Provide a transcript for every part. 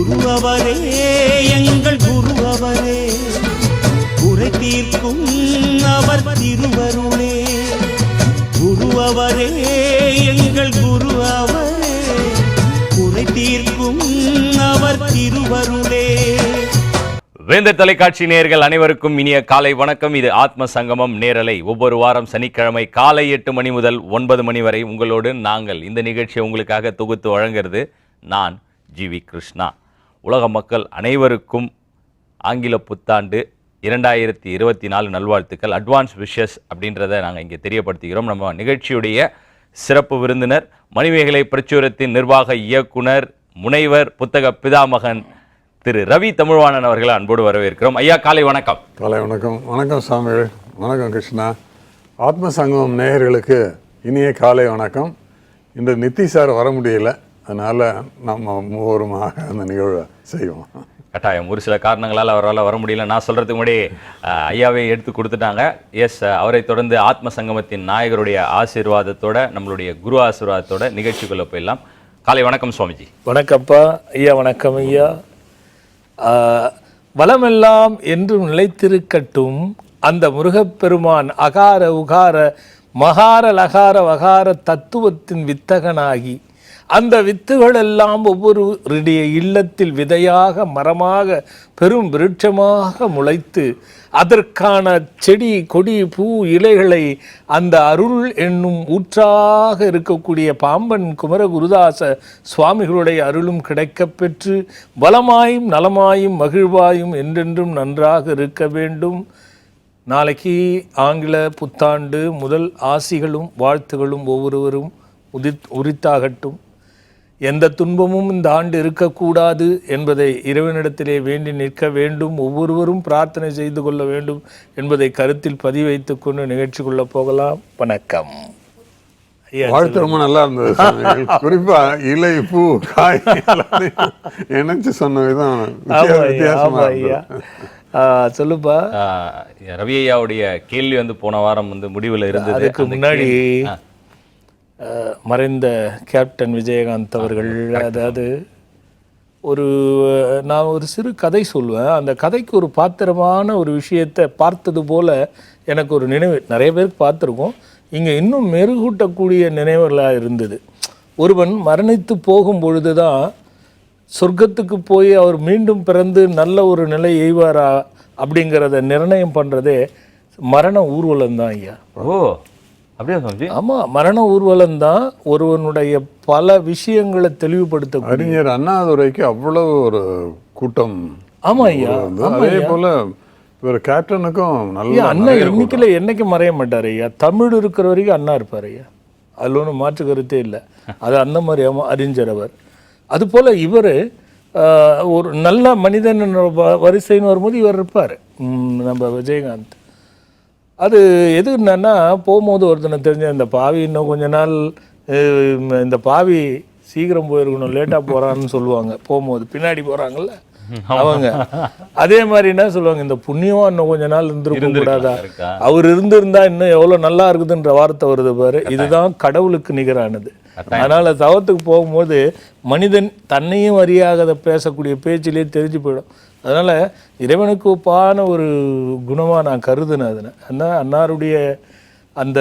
குருவரே எங்கள் குருவரே, குறை தீர்க்கும் அவர் திருவருளே. குருவரே எங்கள் குருவரே, குறை தீர்க்கும் அவர் திருவருளே. வேந்தர் தொலைக்காட்சி நேயர்கள் அனைவருக்கும் இனிய காலை வணக்கம். இது ஆத்ம சங்கமம் நேரலை. ஒவ்வொரு வாரம் சனிக்கிழமை காலை 8 மணி முதல் 9 மணி வரை உங்களோடு நாங்கள் இந்த நிகழ்ச்சியை உங்களுக்காக தொகுத்து வழங்குறது நான் ஜிவி கிருஷ்ணா. உலக மக்கள் அனைவருக்கும் ஆங்கில புத்தாண்டு 2024 நல்வாழ்த்துக்கள், அட்வான்ஸ் விஷஸ் அப்படின்றத நாங்கள் இங்கே தெரியப்படுத்துகிறோம். நம்ம நிகழ்ச்சியுடைய சிறப்பு விருந்தினர் மணிமேகலை பிரச்சுரத்தின் நிர்வாக இயக்குனர் முனைவர் புத்தக பிதாமகன் திரு ரவி தமிழ்வாணன் அவர்களை அன்போடு வரவேற்கிறோம். ஐயா காலை வணக்கம். காலை வணக்கம். வணக்கம் சாமி. வணக்கம் கிருஷ்ணா. ஆத்ம சங்கமம் நேயர்களுக்கு இனிய காலை வணக்கம். இன்று நித்தி சார் வர முடியல, அதனால் நம்ம மூவருமாக அந்த நிகழ்வை செய்வோம். கட்டாயம் ஒரு சில காரணங்களால் அவரால் வர முடியல. நான் சொல்கிறதுக்கு முன்னாடி ஐயாவை எடுத்து கொடுத்துட்டாங்க. எஸ், அவரை தொடர்ந்து ஆத்ம சங்கமத்தின் நாயகருடைய ஆசீர்வாதத்தோட, நம்மளுடைய குரு ஆசீர்வாதத்தோட நிகழ்ச்சிக்குள்ளே போயிடலாம். காலை வணக்கம் சுவாமிஜி. வணக்கம்ப்பா ஐயா. வணக்கம் ஐயா. வளமெல்லாம் என்றும் நிலைத்திருக்கட்டும் அந்த முருகப்பெருமான் அகார உகார மகார லகார வகார தத்துவத்தின் வித்தகனாகி அந்த வித்துகளெல்லாம் ஒவ்வொருடைய இல்லத்தில் விதையாக மரமாக பெரும் விருட்சமாக முளைத்து அதற்கான செடி கொடி பூ இலைகளை அந்த அருள் என்னும் ஊற்றாக இருக்கக்கூடிய பாம்பன் குமர குருதாச சுவாமிகளுடைய அருளும் கிடைக்கப்பெற்று வளமாயும் நலமாயும் மகிழ்வாயும் என்றென்றும் நன்றாக இருக்க வேண்டும். நாளைக்கு ஆங்கில புத்தாண்டு முதல் ஆசிகளும் வாழ்த்துகளும் ஒவ்வொருவரும் உரித்தாகட்டும். எந்த துன்பமும் இந்த ஆண்டு இருக்கக்கூடாது என்பதை இறைவனிடத்திலே வேண்டி நிற்க வேண்டும். ஒவ்வொருவரும் பிரார்த்தனை செய்து கொள்ள வேண்டும் என்பதை கருத்தில் பதிவைத்து கொண்டு நிகழ்ச்சிக்குள்ள போகலாம். வணக்கம். வாழ்த்து ரொம்ப நல்லா இருந்தது. குறிப்பா இலை பூ காய் நினைச்சு சொன்ன விதம் வித்தியாசமா. சொல்லுப்பா. ரவி ஐயாவுடைய கேள்வி போன வாரம் முடிவில் இருந்தது. அதுக்கு முன்னாடி மறைந்த கேப்டன் விஜயகாந்த் அவர்கள், அதாவது நான் ஒரு சிறு கதை சொல்லுவேன். அந்த கதைக்கு ஒரு பாத்திரமான ஒரு விஷயத்தை பார்த்தது போல எனக்கு ஒரு நினைவு, நிறைய பேருக்கு பார்த்துருக்கோம், இங்கே இன்னும் மெருகூட்டக்கூடிய நினைவுகளாக இருந்தது. ஒருவன் மரணித்து போகும் பொழுது தான் சொர்க்கத்துக்கு போய் அவர் மீண்டும் பிறந்து நல்ல ஒரு நிலை எய்வாரா அப்படிங்கிறத நிர்ணயம் பண்ணுறதே மரண ஊர்வலம் தான் ஐயா. ஓ, அப்படியே? ஆமாம், மரண ஊர்வலம் தான் ஒருவனுடைய பல விஷயங்களை தெளிவுபடுத்த. அறிஞர் அண்ணாதுரைக்கு அவ்வளவு ஒரு கூட்டம். ஆமா ஐயா. அதே போல ஒரு கேப்டனுக்கும் நல்ல அண்ணா இன்னைக்குல என்னைக்கும் மறைய மாட்டார் ஐயா. தமிழ் இருக்கிற வரைக்கும் அண்ணா இருப்பார் ஐயா. அதில் ஒன்றும் மாற்று கருத்தே இல்லை. அது அந்த மாதிரி அறிஞர் அவர். அதுபோல் இவர் ஒரு நல்ல மனிதன் வரிசைன்னு வரும்போது இவர் இருப்பார், நம்ம விஜயகாந்த். அது எது என்னன்னா, போகும்போது ஒருத்தனை தெரிஞ்ச இந்த பாவி இன்னும் கொஞ்ச நாள், இந்த பாவி சீக்கிரம் போயிருக்கணும், லேட்டாக போகிறான்னு சொல்லுவாங்க. போகும்போது பின்னாடி போகிறாங்கல்ல அவங்க, அதே மாதிரி என்ன சொல்லுவாங்க, இந்த புண்ணியம் இன்னும் கொஞ்ச நாள் இருந்திருக்க கூடாதா, அவர் இருந்திருந்தா இன்னும் எவ்வளோ நல்லா இருக்குதுன்ற வார்த்தை வருது பாரு. இதுதான் கடவுளுக்கு நிகரானது. அதனால் தவத்துக்கு போகும்போது மனிதன் தன்னையும் அறியாத பேசக்கூடிய பேச்சிலே தெரிஞ்சு போயிடும். அதனால் இறைவனுக்கு ஒப்பான ஒரு குணமாக நான் கருதுனேன் அதனை. ஆனால் அன்னாருடைய அந்த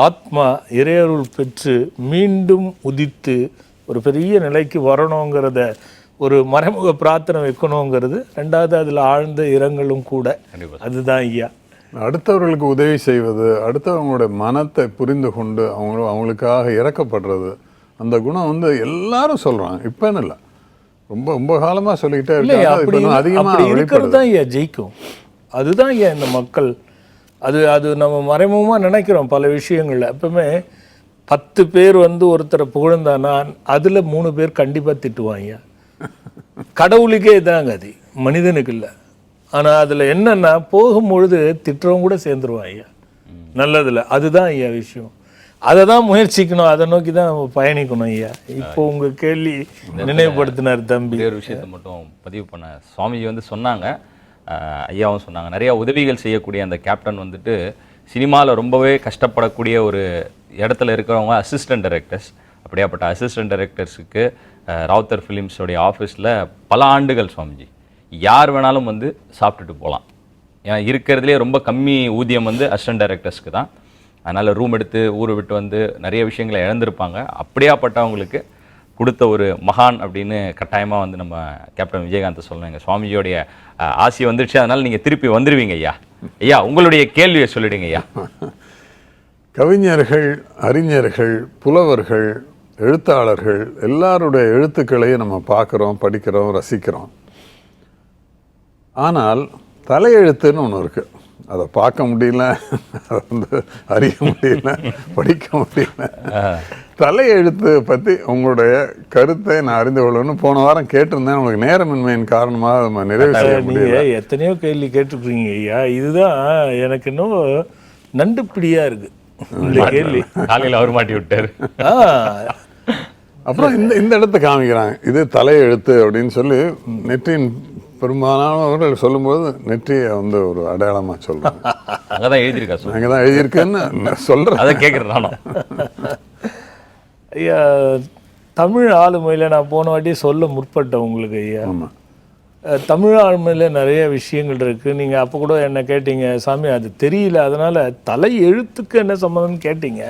ஆத்மா இறையருள் பெற்று மீண்டும் உதித்து ஒரு பெரிய நிலைக்கு வரணுங்கிறத ஒரு மறைமுக பிரார்த்தனை வைக்கணுங்கிறது. ரெண்டாவது அதில் ஆழ்ந்த இரங்கலும் கூட. அதுதான் ஐயா. அடுத்தவர்களுக்கு உதவி செய்வது, அடுத்தவங்களுடைய மனத்தை புரிந்து கொண்டு அவங்களுக்காக இறக்கப்படுறது, அந்த குணம் எல்லாரும் சொல்கிறாங்க. இப்போன்னு இல்லை, ரொம்ப ரொம்ப காலமாக சொல்லிக்கிட்டே இருக்காங்க. அதிகமாக இருக்கிறது தான் ஐயா ஜெயிக்கும். அதுதான் ஐயா இந்த மக்கள். அது நம்ம மறைமுகமாக நினைக்கிறோம் பல விஷயங்களில். எப்பவுமே 10 பேர் ஒருத்தரை புகழ்ந்தானா அதில் 3 பேர் கண்டிப்பாக திட்டுவாங்க. கடவுளுக்கே இதாங்க, அது மனிதனுக்கு இல்லை. ஆனால் அதில் என்னென்னா போகும்பொழுது திட்டுறவங்க கூட சேர்ந்துருவான் ஐயா நல்லதில்ல. அதுதான் ஐயா விஷயம். அதை தான் முயற்சிக்கணும், அதை நோக்கி தான் நம்ம பயணிக்கணும் ஐயா. இப்போ உங்கள் கேள்வி நினைவுபடுத்தினார் தம்பி. ஒரு விஷயத்தை மட்டும் பதிவு பண்ண சுவாமிஜி சொன்னாங்க, ஐயாவும் சொன்னாங்க, நிறையா உதவிகள் செய்யக்கூடிய அந்த கேப்டன் சினிமாவில் ரொம்பவே கஷ்டப்படக்கூடிய ஒரு இடத்துல இருக்கிறவங்க அசிஸ்டன்ட் டைரக்டர்ஸ். அப்படியாப்பட்ட அசிஸ்டன்ட் டைரக்டர்ஸுக்கு ராவுத்தர் ஃபிலிம்ஸோடைய ஆஃபீஸில் பல ஆண்டுகள் சுவாமிஜி. யார் வேணாலும் வந்து சாப்பிட்டுட்டு போகலாம். ஏன்னா இருக்கிறதுலே ரொம்ப கம்மி ஊதியம் வந்து அசிஸ்டன்ட் டைரக்டர்ஸ்க்கு தான். அதனால் ரூம் எடுத்து ஊரை விட்டு வந்து நிறைய விஷயங்களை இழந்திருப்பாங்க. அப்படியாப்பட்டவங்களுக்கு கொடுத்த ஒரு மகான் அப்படின்னு கட்டாயமாக வந்து நம்ம கேப்டன் விஜயகாந்த் சொல்லணுங்க. சுவாமிஜியோடைய ஆசி வந்துடுச்சு, அதனால் நீங்கள் திருப்பி வந்துடுவீங்க ஐயா. ஐயா உங்களுடைய கேள்வியை சொல்லிடுங்க ஐயா. கவிஞர்கள், அறிஞர்கள், புலவர்கள், எழுத்தாளர்கள் எல்லாருடைய எழுத்துக்களையும் நம்ம பார்க்குறோம், படிக்கிறோம், ரசிக்கிறோம். ஆனால் தலையெழுத்துன்னு ஒன்று இருக்குது. அதை பார்க்க முடியல, அதை வந்து அறிய முடியல, படிக்க முடியல. தலையெழுத்து பற்றி உங்களுடைய கருத்தை நான் அறிந்து கொள்ளணும்னு போன வாரம் கேட்டிருந்தேன். உங்களுக்கு நேரமின்மையின் காரணமாக நம்ம நிறைவு செய்ய முடியல. எத்தனையோ கேள்வி கேட்டுருக்கீங்க ஐயா. இதுதான் எனக்கு இன்னும் நண்டுப்பிடியா இருக்கு இந்த கேள்வி. காலையில் அவர் மாட்டி விட்டார். அப்புறம் இந்த இடத்த காமிக்கிறாங்க, இது தலையெழுத்து அப்படின்னு சொல்லி நெற்றியின் பெரும்பாலானவர்கள் சொல்லும்போது நெற்றியை வந்து ஒரு அடையாளமாக சொல்கிறாங்க. அங்கே தான் எழுதியிருக்கா, அங்கே தான் எழுதியிருக்குன்னு சொல்கிறேன். அதை கேட்குறேன் நானும். ஐயா தமிழ் ஆளுமையில் நான் போன வாட்டி சொல்ல முற்பட்டேன் உங்களுக்கு ஐயா. ஆமாம், தமிழ் ஆளுமையில் நிறைய விஷயங்கள் இருக்குது. நீங்கள் அப்போ கூட என்ன கேட்டீங்க, சாமி அது தெரியல அதனால் தலை எழுத்துக்கு என்ன சம்மந்தம்னு கேட்டீங்க.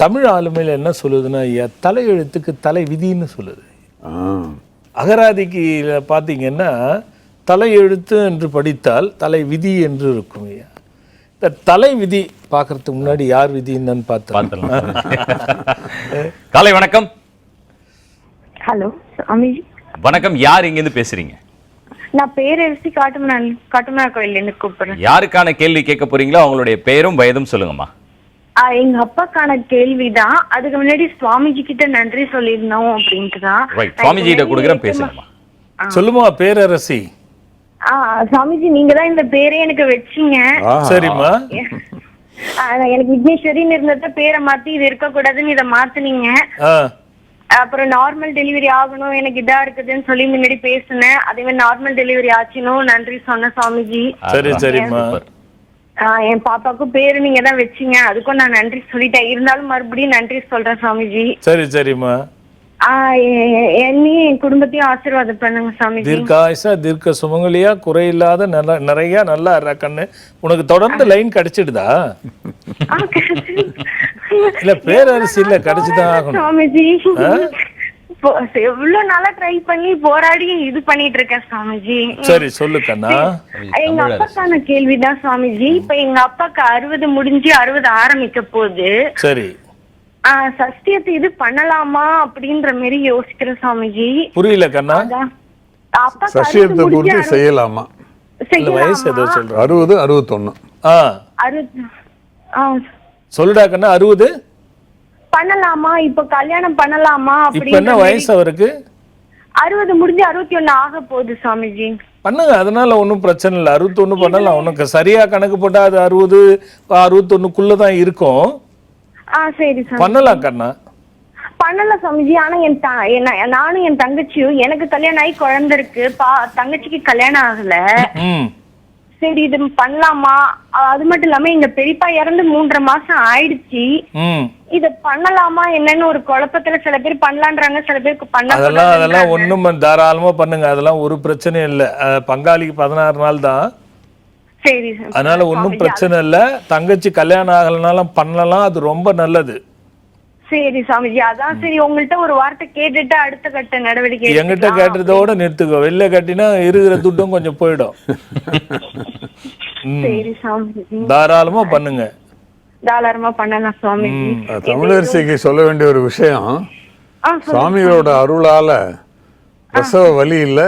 தமிழ் ஆளுமையில் என்ன சொல்லுதுன்னா ஐயா, தலை எழுத்துக்கு தலை விதின்னு சொல்லுது. அகராதிக்கு பார்த்தீங்கன்னா தலை எழுத்து என்று படித்தால் தலை விதி என்று இருக்கும் ஐயா. இந்த தலை விதி பார்க்கறதுக்கு முன்னாடி யார் விதி என்னன்னு பார்த்தலாம். காலை வணக்கம். ஹலோ சாமி. வணக்கம், யார் இங்கேருந்து பேசுறீங்க? நான் பேரரசி காட்டுமன்னார் கோயிலேருந்து கூப்பிடுறேன். யாருக்கான கேள்வி கேட்க போறீங்களோ அவங்களுடைய பெயரும் வயதும் சொல்லுங்கம்மா. எங்க அப்பாக்கான கேள்விதான். அதுக்கு முன்னாடி சுவாமிஜி கிட்ட நன்றி சொல்லிருந்தோம் அப்படின்ட்டு தான். சுவாமிஜி கிட்ட கொடுக்குறேன், பேசுங்கம்மா. சொல்லுமா பேரரசி. சுவாமிஜி நீங்க தான் இந்த பேரே எனக்கு வச்சீங்க. சரிம்மா. எனக்கு விக்னேஸ்வரின்னு இருந்தத பேரை மாத்தி இது இருக்க கூடாதுன்னு இதை மாத்துனீங்க. அப்புறம் நார்மல் டெலிவரி ஆகணும் எனக்கு இதா இருக்குதுன்னு சொல்லி முன்னாடி பேசுனேன். அதே மாதிரி நார்மல் டெலிவரி ஆச்சுனும் நன்றி சொன்ன சுவாமிஜி. சரி சரிம்மா. என் பாப்பாக்கும் பேரு நீங்க தான் வச்சீங்க, அதுக்கும் நான் நன்றி சொல்லிட்டேன். இருந்தாலும் மறுபடியும் நன்றி சொல்றேன் சுவாமிஜி. சரி சரிம்மா. என்னையும் என் குடும்பத்தையும் ஆசீர்வாதம் பண்ணுங்க சுவாமிஜி. தீர்க்காயுசா, தீர்க்க சுமங்கலியா, குறையில்லாத நிறைய நல்லா கண்ணு. உனக்கு தொடர்ந்து லைன் கிடைச்சிடுதா? இல்ல பேரரசி இல்ல கிடைச்சுதான் ஆகணும் சுவாமிஜி. எவ்வளவு நாளா ட்ரை பண்ணி போராடி இது பண்ணிட்டு இருக்கேன் சுவாமிஜி. சரி சொல்லு கண்ணா. எங்க அப்பாக்கான கேள்விதான் சுவாமிஜி. இப்ப எங்க அப்பாக்கு 60 முடிஞ்சு 60 ஆரம்பிக்க போகுது. சரி. சஷ்டியத்தை இது பண்ணலாமா அப்படின்ற மாதிரி யோசிக்கிறேன் சுவாமிஜி. புரியல கண்ணா. சஷ்டியத்தை பூர்த்தி செய்யலாமா? வயசு ஏதோ சொல்ற 60 61 சொல்லுடா கண்ணா. 60 பண்ணலாமா? இப்ப கல்யாணம் பண்ணலாமா? இப்ப என்ன வயசு அவருக்கு? 60 முடிஞ்சு 61 ஆக போகுது சுவாமிஜி. பண்ணுங்க, அதனால ஒன்றும் பிரச்சனை இல்லை. 61 பண்ணலாம். உனக்கு சரியா கணக்கு போட்டா அது 60 61க்குள்ளதான் இருக்கும். சரி சார் பண்ணலாம் கண்ணா. பண்ணலாம் சுவாமிஜி. ஆனா நானும் என் தங்கச்சியும் எனக்கு கல்யாணம் ஆகி குழந்தை இருக்கு. தங்கச்சிக்கு கல்யாணம் ஆகல. சரி இது பண்ணலாமா? அது மட்டும் இல்லாம எங்க பெரியப்பா இறந்து 3.5 மாசம் ஆயிடுச்சு. இத பண்ணலாமா என்னன்னு ஒரு குழப்பத்துல சில பேர் பண்ணலான்றாங்க, சில பேருக்கு பண்ண. அதெல்லாம் ஒண்ணும் தாராளமா பண்ணுங்க, அதெல்லாம் ஒரு பிரச்சனையும் இல்ல. பங்காளிக்கு 16 நாள் தான். சரி. அதனால ஒன்றும் பிரச்சனை இல்லை. தங்கச்சி கல்யாணம் ஆகலனாலும் பண்ணலாம், அது ரொம்ப நல்லது. சரி சாமிஜி. அதான் சரி உங்கள்கிட்ட ஒரு வார்த்தை கேட்டுட்டு அடுத்த கட்ட நடவடிக்கை. எங்கிட்ட கேட்டதோட நிறுத்துக்கோ. வெளில கட்டினா இருக்கிற துட்டும் கொஞ்சம் போயிடும். சரி சாமிஜி. தாராளமா பண்ணுங்க. தாராளமா பண்ணலாம் சுவாமிஜி. தமிழரசிக்கு சொல்ல வேண்டிய ஒரு விஷயம், சுவாமிகளோட அருளால பிரசவ வலி இல்ல,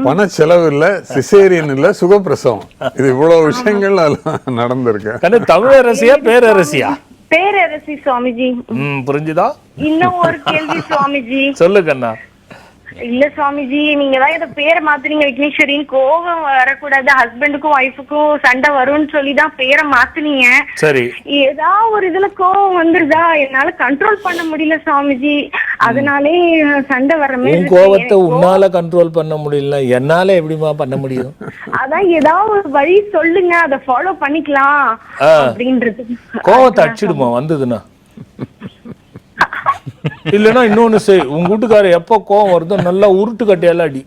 பண செலவு இல்ல, சிசேரியன் இல்ல, சுகப்பிரசவம். இது இவ்வளவு விஷயங்கள் நடந்திருக்கு. தமிழரசியா பேரரசியா? பேரரசி சுவாமிஜி. புரிஞ்சுதா? இன்னும் ஒரு கேள்வி சுவாமிஜி. சொல்லு கண்ணா. இல்ல சுவாமிஜி, நீங்க தான் இத பேரை மாத்துறீங்க. விக்னேஸ்வரின் கோபம் வரக்கூடாது, ஹஸ்பண்டுக்கும் ஒய்ஃபுக்கும் சண்டை வரும்னு சொல்லிதான் பேரை மாத்துனீங்க. சரி. ஏதாவது ஒரு இதுல கோபம் வந்துருதா? என்னால கண்ட்ரோல் பண்ண முடியல சுவாமிஜி. அதனாலே சண்டை வர மாதிரி. கோபத்தை உன்னால கண்ட்ரோல் பண்ண முடியல, என்னால எப்படிமா பண்ண முடியும்? அதான் ஏதாவது ஒரு வழி சொல்லுங்க, அதை ஃபாலோ பண்ணிக்கலாம் அப்படின்றது. கோபத்தை அடிச்சிடுமா வந்ததுன்னா? இல்லைன்னா இன்னொன்னு செய், உங்க வீட்டுக்காரர் எப்போ கோவம் வருதோ நல்லா உருட்டு கட்டையால அடி.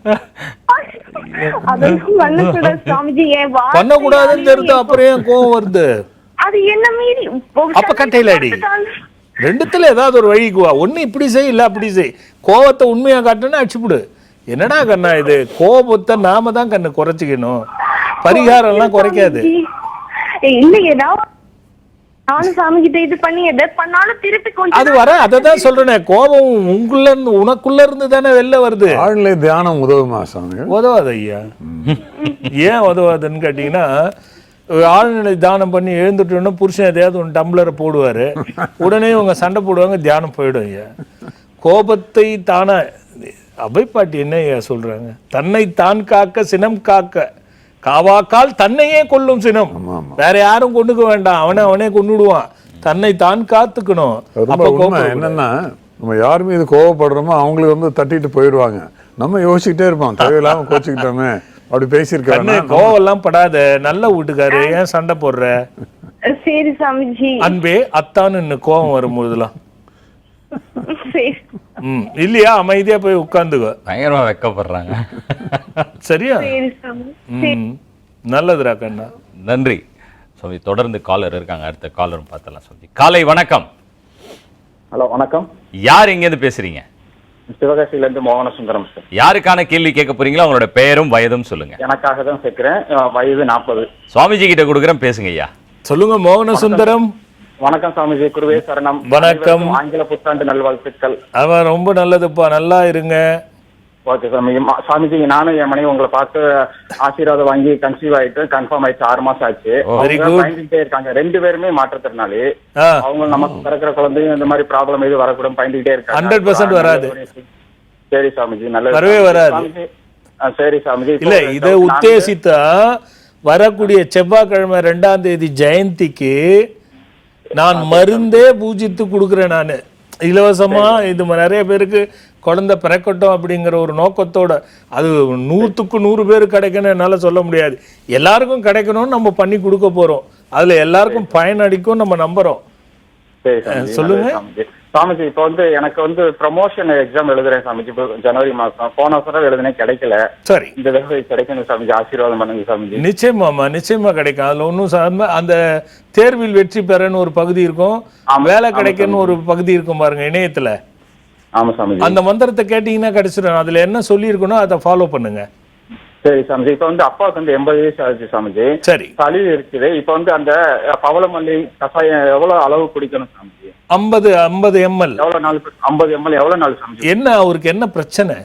அதெல்லாம் பண்ணக்கூடாது சாமிஜி. என் வார்த்தை பண்ணக்கூடாதுன்னு தெரிஞ்சா அப்புறம் ஏன் கோவம் வருது? அது என்ன மீறி அப்ப கட்டையில அடி. ரெண்டுத்துல ஏதாவது ஒரு வழிக்கு வா. ஒண்ணு இப்படி செய், இல்ல அப்படி செய். கோவத்தை உண்மையா காட்டுன்னா அடிச்சுப்பிடு. என்னடா கண்ணா இது, கோபத்தை நாம தான் கண்ணு குறைச்சிக்கணும், பரிகாரம் எல்லாம் குறைக்காது. இல்ல ஏதாவது நானும் சாமி கிட்ட இது பண்ணி எதை பண்ணாலும் திருப்பி கொஞ்சம் அது வர அததான் சொல்றேனே, கோபம் உங்களுக்குள்ள இருந்து உனக்குள்ள இருந்து தானே வெளில வருது. ஆழ்நிலை தியானம் உதவுமா சாமி? உதவாது ஐயா. ஏன் உதவாதுன்னு கேட்டீங்கன்னா, ஆழ்நிலை தியானம் பண்ணி எழுந்துட்டோன்னா புருஷன் எதையாவது ஒன்று டம்ளரை போடுவாரு, உடனே உங்க சண்டை போடுவாங்க, தியானம் போயிடும் ஐயா. கோபத்தை தானே அபைப்பாட்டி என்ன ஐயா சொல்றாங்க, தன்னை தான் காக்க சினம் காக்க, காவாக்கால் தன்னையே கொல்லும் சினம். வேற யாரும் கொண்டுக்க வேண்டாம், அவனே கொண்டுடுவான். தன்னை தான் காத்துக்கணும். என்னன்னா, நம்ம யார் மீது கோவப்படுறோமோ அவங்களுக்கு வந்து தட்டிட்டு போயிடுவாங்க. நம்ம யோசிச்சுட்டே இருப்போம், தேவையில்லாம கோச்சுக்கிட்டோமே, அப்படி பேசியிருக்காங்க. கோவம் எல்லாம் படாத, நல்ல வீட்டுக்காரு, ஏன் சண்டை போடுற? சரி சாமிஜி. அன்பே அத்தான்னு கோவம் வரும்போதுலாம் சரி. இல்லையா, அமைதியா போய் உட்கார்ந்துக்கோ. பயங்கரமா வெக்கப்படுறாங்க. சரியா? சரி சாமி. நல்லதுரா கண்ணா. நன்றி சுவாமி. தொடர்ந்து காலர் இருக்காங்க, அடுத்த காலரும் பார்த்தலாம் சுவாமி. காலை வணக்கம். ஹலோ வணக்கம். யார் எங்கேருந்து பேசுறீங்க? சிவகாசியில இருந்து மோகன சுந்தரம் சார். யாருக்கான கேள்வி கேட்க போறீங்களோ அவங்களோட பெயரும் வயதும் சொல்லுங்க. எனக்காக தான் சேர்க்கிறேன். வயது 40. சுவாமிஜி கிட்ட கொடுக்குறேன், பேசுங்க ஐயா. சொல்லுங்க மோகன சுந்தரம். வணக்கம் சாமிஜி. குருவே சரணம். வணக்கம். ஆங்கில புத்தாண்டு நல்வாழ்த்துக்கள். அவன் ரொம்ப நல்லதுப்பா, நல்லா இருங்க. ஓகே சாமிஜி. சாமிஜி, நானும் என் மனைவி உங்களை பார்த்து ஆசீர்வாதம் வாங்கி கன்சீவ் ஆயிட்டு கன்ஃபார்ம் ஆயிடுச்சு. 6 மாசம் ஆச்சு. பயந்துகிட்டே இருக்காங்க. 2 பேருமே மாற்றத்திறனாளி. அவங்க நமக்கு பிறக்கிற குழந்தையும் இந்த மாதிரி ப்ராப்ளம் எதுவும் வரக்கூடாது பயந்துகிட்டே இருக்காங்க. 100% வராது. சரி சாமிஜி, நல்லது. வரவே வராது. சரி சாமிஜி. இல்ல, இதை உத்தேசித்தா வரக்கூடிய செவ்வாய்க்கிழமை 2ஆம் தேதி ஜெயந்திக்கு நான் மருந்தே பூஜித்து கொடுக்குறேன். நான் இலவசமா இது நிறைய பேருக்கு குழந்தை பிறக்கட்டும் அப்படிங்கிற ஒரு நோக்கத்தோட, அது 100க்கு 100 பேர் கிடைக்கணும் என்னால சொல்ல முடியாது. எல்லாருக்கும் கிடைக்கணும்னு நம்ம பண்ணி கொடுக்க போறோம். அதுல எல்லாருக்கும் பயனடிக்கும் நம்ம நம்புறோம். சொல்லுங்க சாமிஜி. இப்போ வந்து எனக்கு வந்து ப்ரமோஷன் எக்ஸாம் எழுதுறேன் சாமிஜி. இப்போ ஜனவரி மாசம் போன வருஷம் எழுதுனே கிடைக்கல. சரி, இந்த தடவை கிடைக்கணும் சாமிஜி. ஆசீர்வாதம் பண்ணுங்க சாமிஜி. நிச்சயமாமா, நிச்சயமா கிடைக்கும். அதுல ஒன்றும் அந்த தேர்வில் வெற்றி பெறன்னு ஒரு பகுதி இருக்கும், வேலை கிடைக்கன்னு ஒரு பகுதி இருக்கும் பாருங்க இணையத்துல. ஆமா சாமிஜி. அந்த மந்திரத்தை கேட்டீங்கன்னா கிடைச்சிடும். அதுல என்ன சொல்லி இருக்கணும் அதை ஃபாலோ பண்ணுங்க. சரி சாமிஜி. இப்ப வந்து அப்பாவுக்கு வந்து 80 வயசு ஆச்சு சாமிஜி. சரி, சளி இருக்குது. இப்ப வந்து அந்த பவளமல்லி கஷாயம் எவ்வளவு அளவு குடிக்கணும் சாமிஜி? 50 ml. எவ்வளவு நாள்? 50 ml எவ்வளவு நாள் சாமிஜி? என்ன அவருக்கு என்ன பிரச்சனை?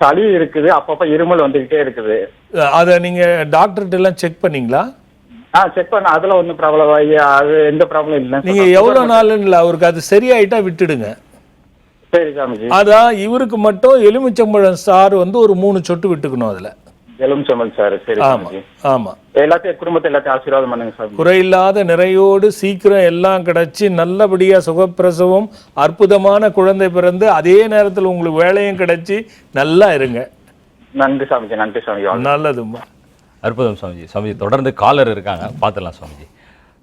சளி இருக்குது, அப்பப்ப இருமல் வந்துகிட்டே இருக்குது. அத நீங்க டாக்டர்கிட்ட எல்லாம் செக் பண்ணீங்களா? செக் பண்ண, அதுல ஒன்னும் ப்ராப்ளம் அது எந்த ப்ராப்ளம் இல்லை. நீங்க எவ்வளவு நாள் அவருக்கு அது சரியாயிட்டா விட்டுடுங்க. சரி சாமிஜி. அதான் இவருக்கு மட்டும் எலுமிச்சம்பழம் சாறு வந்து ஒரு 3 சொட்டு விட்டுக்கணும் அதுல. எலுமிச்சம்பழம் சாறு. சரி சாமிஜி. ஆமா, எல்லாத்தையும் குடும்பத்தை எல்லாத்தையும் ஆசீர்வாதம் பண்ணுங்க சாமி. குறையில்லாத நிறையோடு சீக்கிரம் எல்லாம் கிடைச்சி நல்லபடியா சுகப்பிரசவம், அற்புதமான குழந்தை பிறந்து அதே நேரத்தில் உங்களுக்கு வேலையும் கிடைச்சி நல்லா இருங்க. நன்றி சாமிஜி. நன்றி சாமி. நல்லதுமா. அற்புதம் சுவாமிஜி. சுவாமிஜி தொடர்ந்து காலர் இருக்காங்க, பார்த்துலாம் சுவாமிஜி.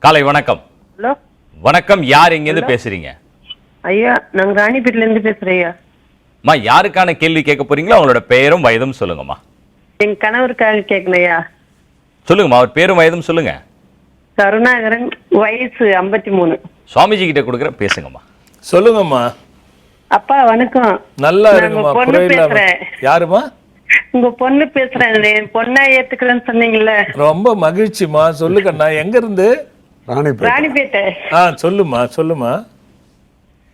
காலை வணக்கம். ஹலோ வணக்கம். யார் எங்கேருந்து பேசுறீங்க? ஐயா, நாங்க ராணிப்பேட்டில இருந்து பேசுறேன் ஐயா. அம்மா, யாருக்கான கேள்வி கேட்க போறீங்களோ அவங்களோட பெயரும் வயதும் சொல்லுங்கம்மா. என் கணவருக்காக கேட்கணும் ஐயா. சொல்லுங்கம்மா, அவர் பேரும் வயதும் சொல்லுங்க. கருணாகரன், வயசு 53. சுவாமிஜி கிட்ட கொடுக்குறேன், பேசுங்கம்மா. சொல்லுங்கம்மா. அப்பா வணக்கம். நல்லா இருக்குமா? பேசுறேன். யாருமா? உங்க பொண்ணு பேசுறேன். என் பொண்ணா ஏத்துக்கிறேன்னு சொன்னீங்கல்ல, ரொம்ப மகிழ்ச்சிமா. சொல்லுங்கண்ணா. எங்க இருந்து? ராணிப்பேட்டை. சொல்லுமா சொல்லுமா.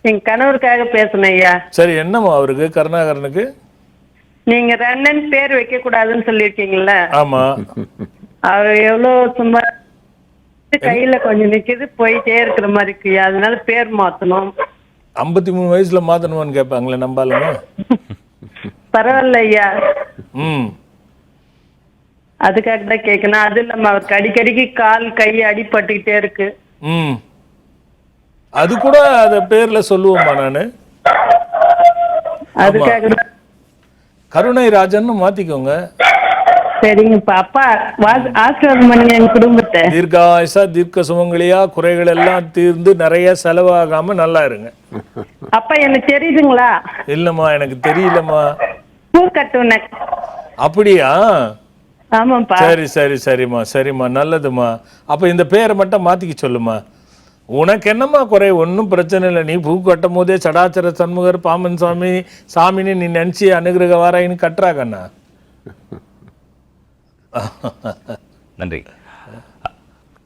என் கணவருக்காக பேசணும் ஐயா. சரி, என்னம்மா அவருக்கு கருணாகரனுக்கு? நீங்க ரன்னன் பேர் வைக்க கூடாதுன்னு சொல்லிருக்கீங்கல்ல. ஆமா. அவர் எவ்வளவு சும்மா கையில கொஞ்சம் நிக்குது, போயிட்டே இருக்கிற மாதிரி இருக்கு. அதனால பேர் மாத்தணும். 53 வயசுல மாத்தணும்னு கேட்பாங்களே நம்பாலுங்க. பரவாயில்ல ஐயா. அதுக்காக தான் கேட்கணும். அது இல்லாம அவருக்கு அடிக்கடிக்கு கால் கை அடிபட்டுக்கிட்டே இருக்கு. அது கூட அத பேர்ல சொல்லுவோமா நானு? அதுக்காக கருணை ராஜன் மாத்திக்கோங்க. சரிங்கப்பா. அப்பா ஆசீர்வாதம் பண்ணுங்க எங்க குடும்பத்தை. தீர்க்காயுசா தீர்க்க சுமங்கலியா, குறைகள் எல்லாம் தீர்ந்து நிறைய செலவாகாம நல்லா இருங்க. அப்பா எனக்கு தெரியுதுங்களா? இல்லம்மா எனக்கு தெரியலம்மா. பூ கட்டுன. அப்படியா? ஆமாப்பா. சரி சரி சரிம்மா சரிம்மா நல்லதும்மா. அப்ப இந்த பேரை மட்டும் மாத்திக்க சொல்லுமா. உனக்கு என்னம்மா குறை? ஒன்றும் பிரச்சனை இல்லை. நீ பூ கட்டும் போதே சடாச்சர சண்முகர் பாமன் சுவாமி சாமின்னு நீ நினச்சி அனுகிரக வாராயின்னு கட்டுறாங்கண்ணா. நன்றி.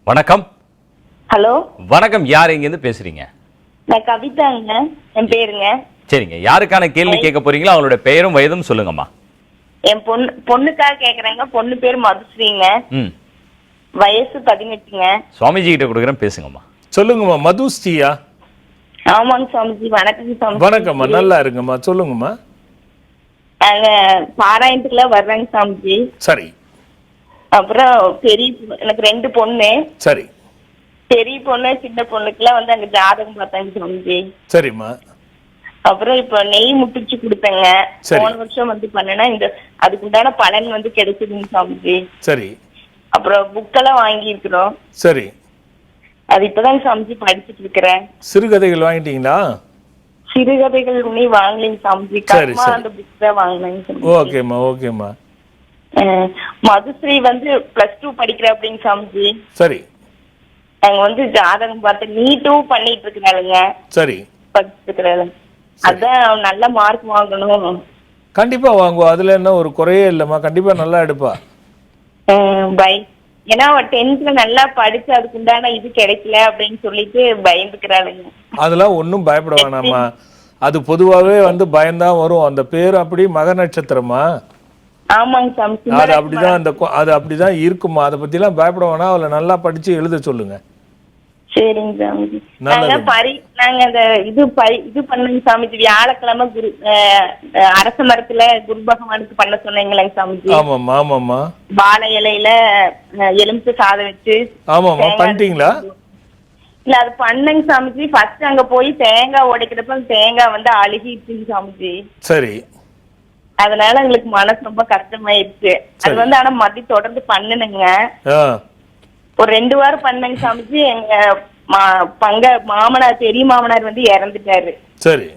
வணக்கம். ஹலோ வணக்கம். யார் எங்கேருந்து பேசுறீங்க? நான் கவிதாங்க என் பேருங்க. சரிங்க, யாருக்கான கேள்வி கேட்க போறீங்களோ அவங்களோட பெயரும் வயதும் சொல்லுங்கம்மா. என் பொண்ணுக்காக கேக்குறேங்க. பொண்ணு பேர் மதுஸ்ரீங்க. ம், வயசு 18ங்க. சுவாமிஜி கிட்ட கொடுக்குறேன், பேசுங்கம்மா. சொல்லுங்கம்மா. மதுஸ்ரீயா? ஆமாங்க சுவாமிஜி. வணக்கம் சுவாமிஜி. வணக்கம்மா, நல்லா இருக்குங்கம்மா. சொல்லுங்கம்மா. பாராயணத்துக்குள்ள வர்றேங்க சுவாமிஜி. சரி அப்புறம் எனக்கு 2 பொண்ணு. சரி பெரிய பொண்ணு சின்ன பொண்ணுக்குலாம் வந்து அங்க ஜாதகம் பார்த்தாங்க சுவாமிஜி. சரிம்மா. அப்புறம் இப்ப நெய் முட்டிச்சு கொடுத்தேங்க. சரி. போன வருஷம் வந்து பண்ணனா அதுக்கு உண்டான பலன் வந்து கிடைச்சதுங்க சுவாமிஜி. சரி. அப்புறம் புக்கெல்லாம் வாங்கி இருக்கிறோம். சரி. அது இப்பதான் சுவாமிஜி படிச்சுட்டு இருக்கிறேன். சிறுகதைகள் வாங்கிட்டீங்களா? சிறுகதைகள் உடனே வாங்கலைங்க சுவாமிஜி. சரி, கர்மா சரி. அந்த புக் தான் வாங்கினேங்க. ஓகேம்மா ஓகேம்மா. மதுஸ்ரீ வந்து +2 படிக்கிற அப்படிங்க சுவாமிஜி. சரி நாங்க வந்து ஜாதகம் பார்த்து நீட்டும் பண்ணிட்டு இருக்கிறாளுங்க. சரி படிச்சுட்டு இருக்கிறாள். அதான் நல்ல மார்க் வாங்கணும். கண்டிப்பா வாங்குவோம். அதுல என்ன ஒரு குறையே இல்லைம்மா. கண்டிப்பா நல்லா எடுப்பா. ஏன்னா அவ 10th நல்லா படிச்சு அதுக்கு உண்டான இது கிடைக்கல அப்படின்னு சொல்லிட்டு பயந்துக்கிறாளுங்க. அதெல்லாம் ஒன்றும் பயப்பட வேணாம்மா. அது பொதுவாகவே வந்து பயம்தான் வரும். அந்த பேர் அப்படி மக நட்சத்திரமா. ஆமாங்க சாமி. அது அப்படிதான் அது அப்படிதான் இருக்குமா. அதை பத்திலாம் பயப்பட வேணாம். அவளை நல்லா படிச்சு எழுத சொல்லுங்க. சரிங்க சாமிஜி. நாங்க அந்த இது பண்ணுங்க சாமிஜி. வியாழக்கிழமை அரச மரத்துல குரு பகவானுக்கு பண்ண சொன்னீங்களேங்க சாமிஜி. ஆமாம்மா ஆமாம்மா. வாழை இலையில எலுமிச்சை சாதம் வச்சு. ஆமாம்மா பண்ணிட்டீங்களா? இல்ல அது பண்ணுங்க சாமிஜி. ஃபர்ஸ்ட் அங்க போய் தேங்காய் உடைக்கிறப்ப தேங்காய் வந்து அழுகிடுச்சுங்க சாமிஜி. சரி. அதனால எங்களுக்கு மனசு ரொம்ப கஷ்டமாயிடுச்சு. அது வந்து ஆனா மறுபடியும் தொடர்ந்து பண்ணுனுங்க. ஒரு 2 வாரம் பண்ணங்க சாமிஜி. எங்க மாமனார் பெரிய மாமனார் வந்து இறந்துட்டாரு. சரி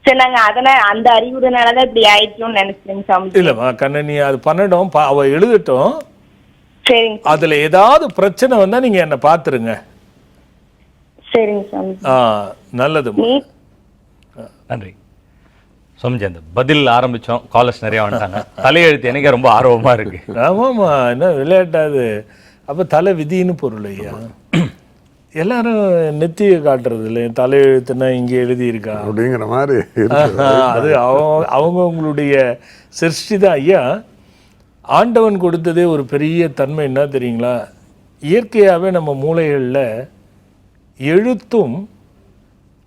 சரி. நாங்க அந்த அறிவுறுனாலதான் இப்படி ஆயிடுச்சோம்னு நினைச்சேங்க சாமிஜி. இல்லம்மா கண்ண நீ அது பண்ணட்டும். அவ எழுதட்டும். சரிங்க. அதுல ஏதாவது பிரச்சனை வந்தா நீங்க என்ன பாத்துருங்க. சரிங்க சாமிஜி. நல்லதுமா. நன்றி. சுவாமிஜி, அந்த பதில் ஆரம்பிச்சோம், காலர்ஸ் நிறைய வந்துட்டாங்க. தலையெழுத்து எனக்கு ரொம்ப ஆர்வமா இருக்கு. ஆமாம்மா, என்ன விளையாட்டாது. அப்போ தலை விதின்னு பொருள் ஐயா. எல்லாரும் நெத்தியை காட்டுறது இல்லை. தலையெழுத்துனா இங்கே எழுதியிருக்கா அப்படிங்கிற மாதிரி அது அவங்களுடைய சிருஷ்டி தான் ஐயா. ஆண்டவன் கொடுத்ததே ஒரு பெரிய தன்மை என்ன தெரியுங்களா? இயற்கையாகவே நம்ம மூளைகளில் எழுத்தும்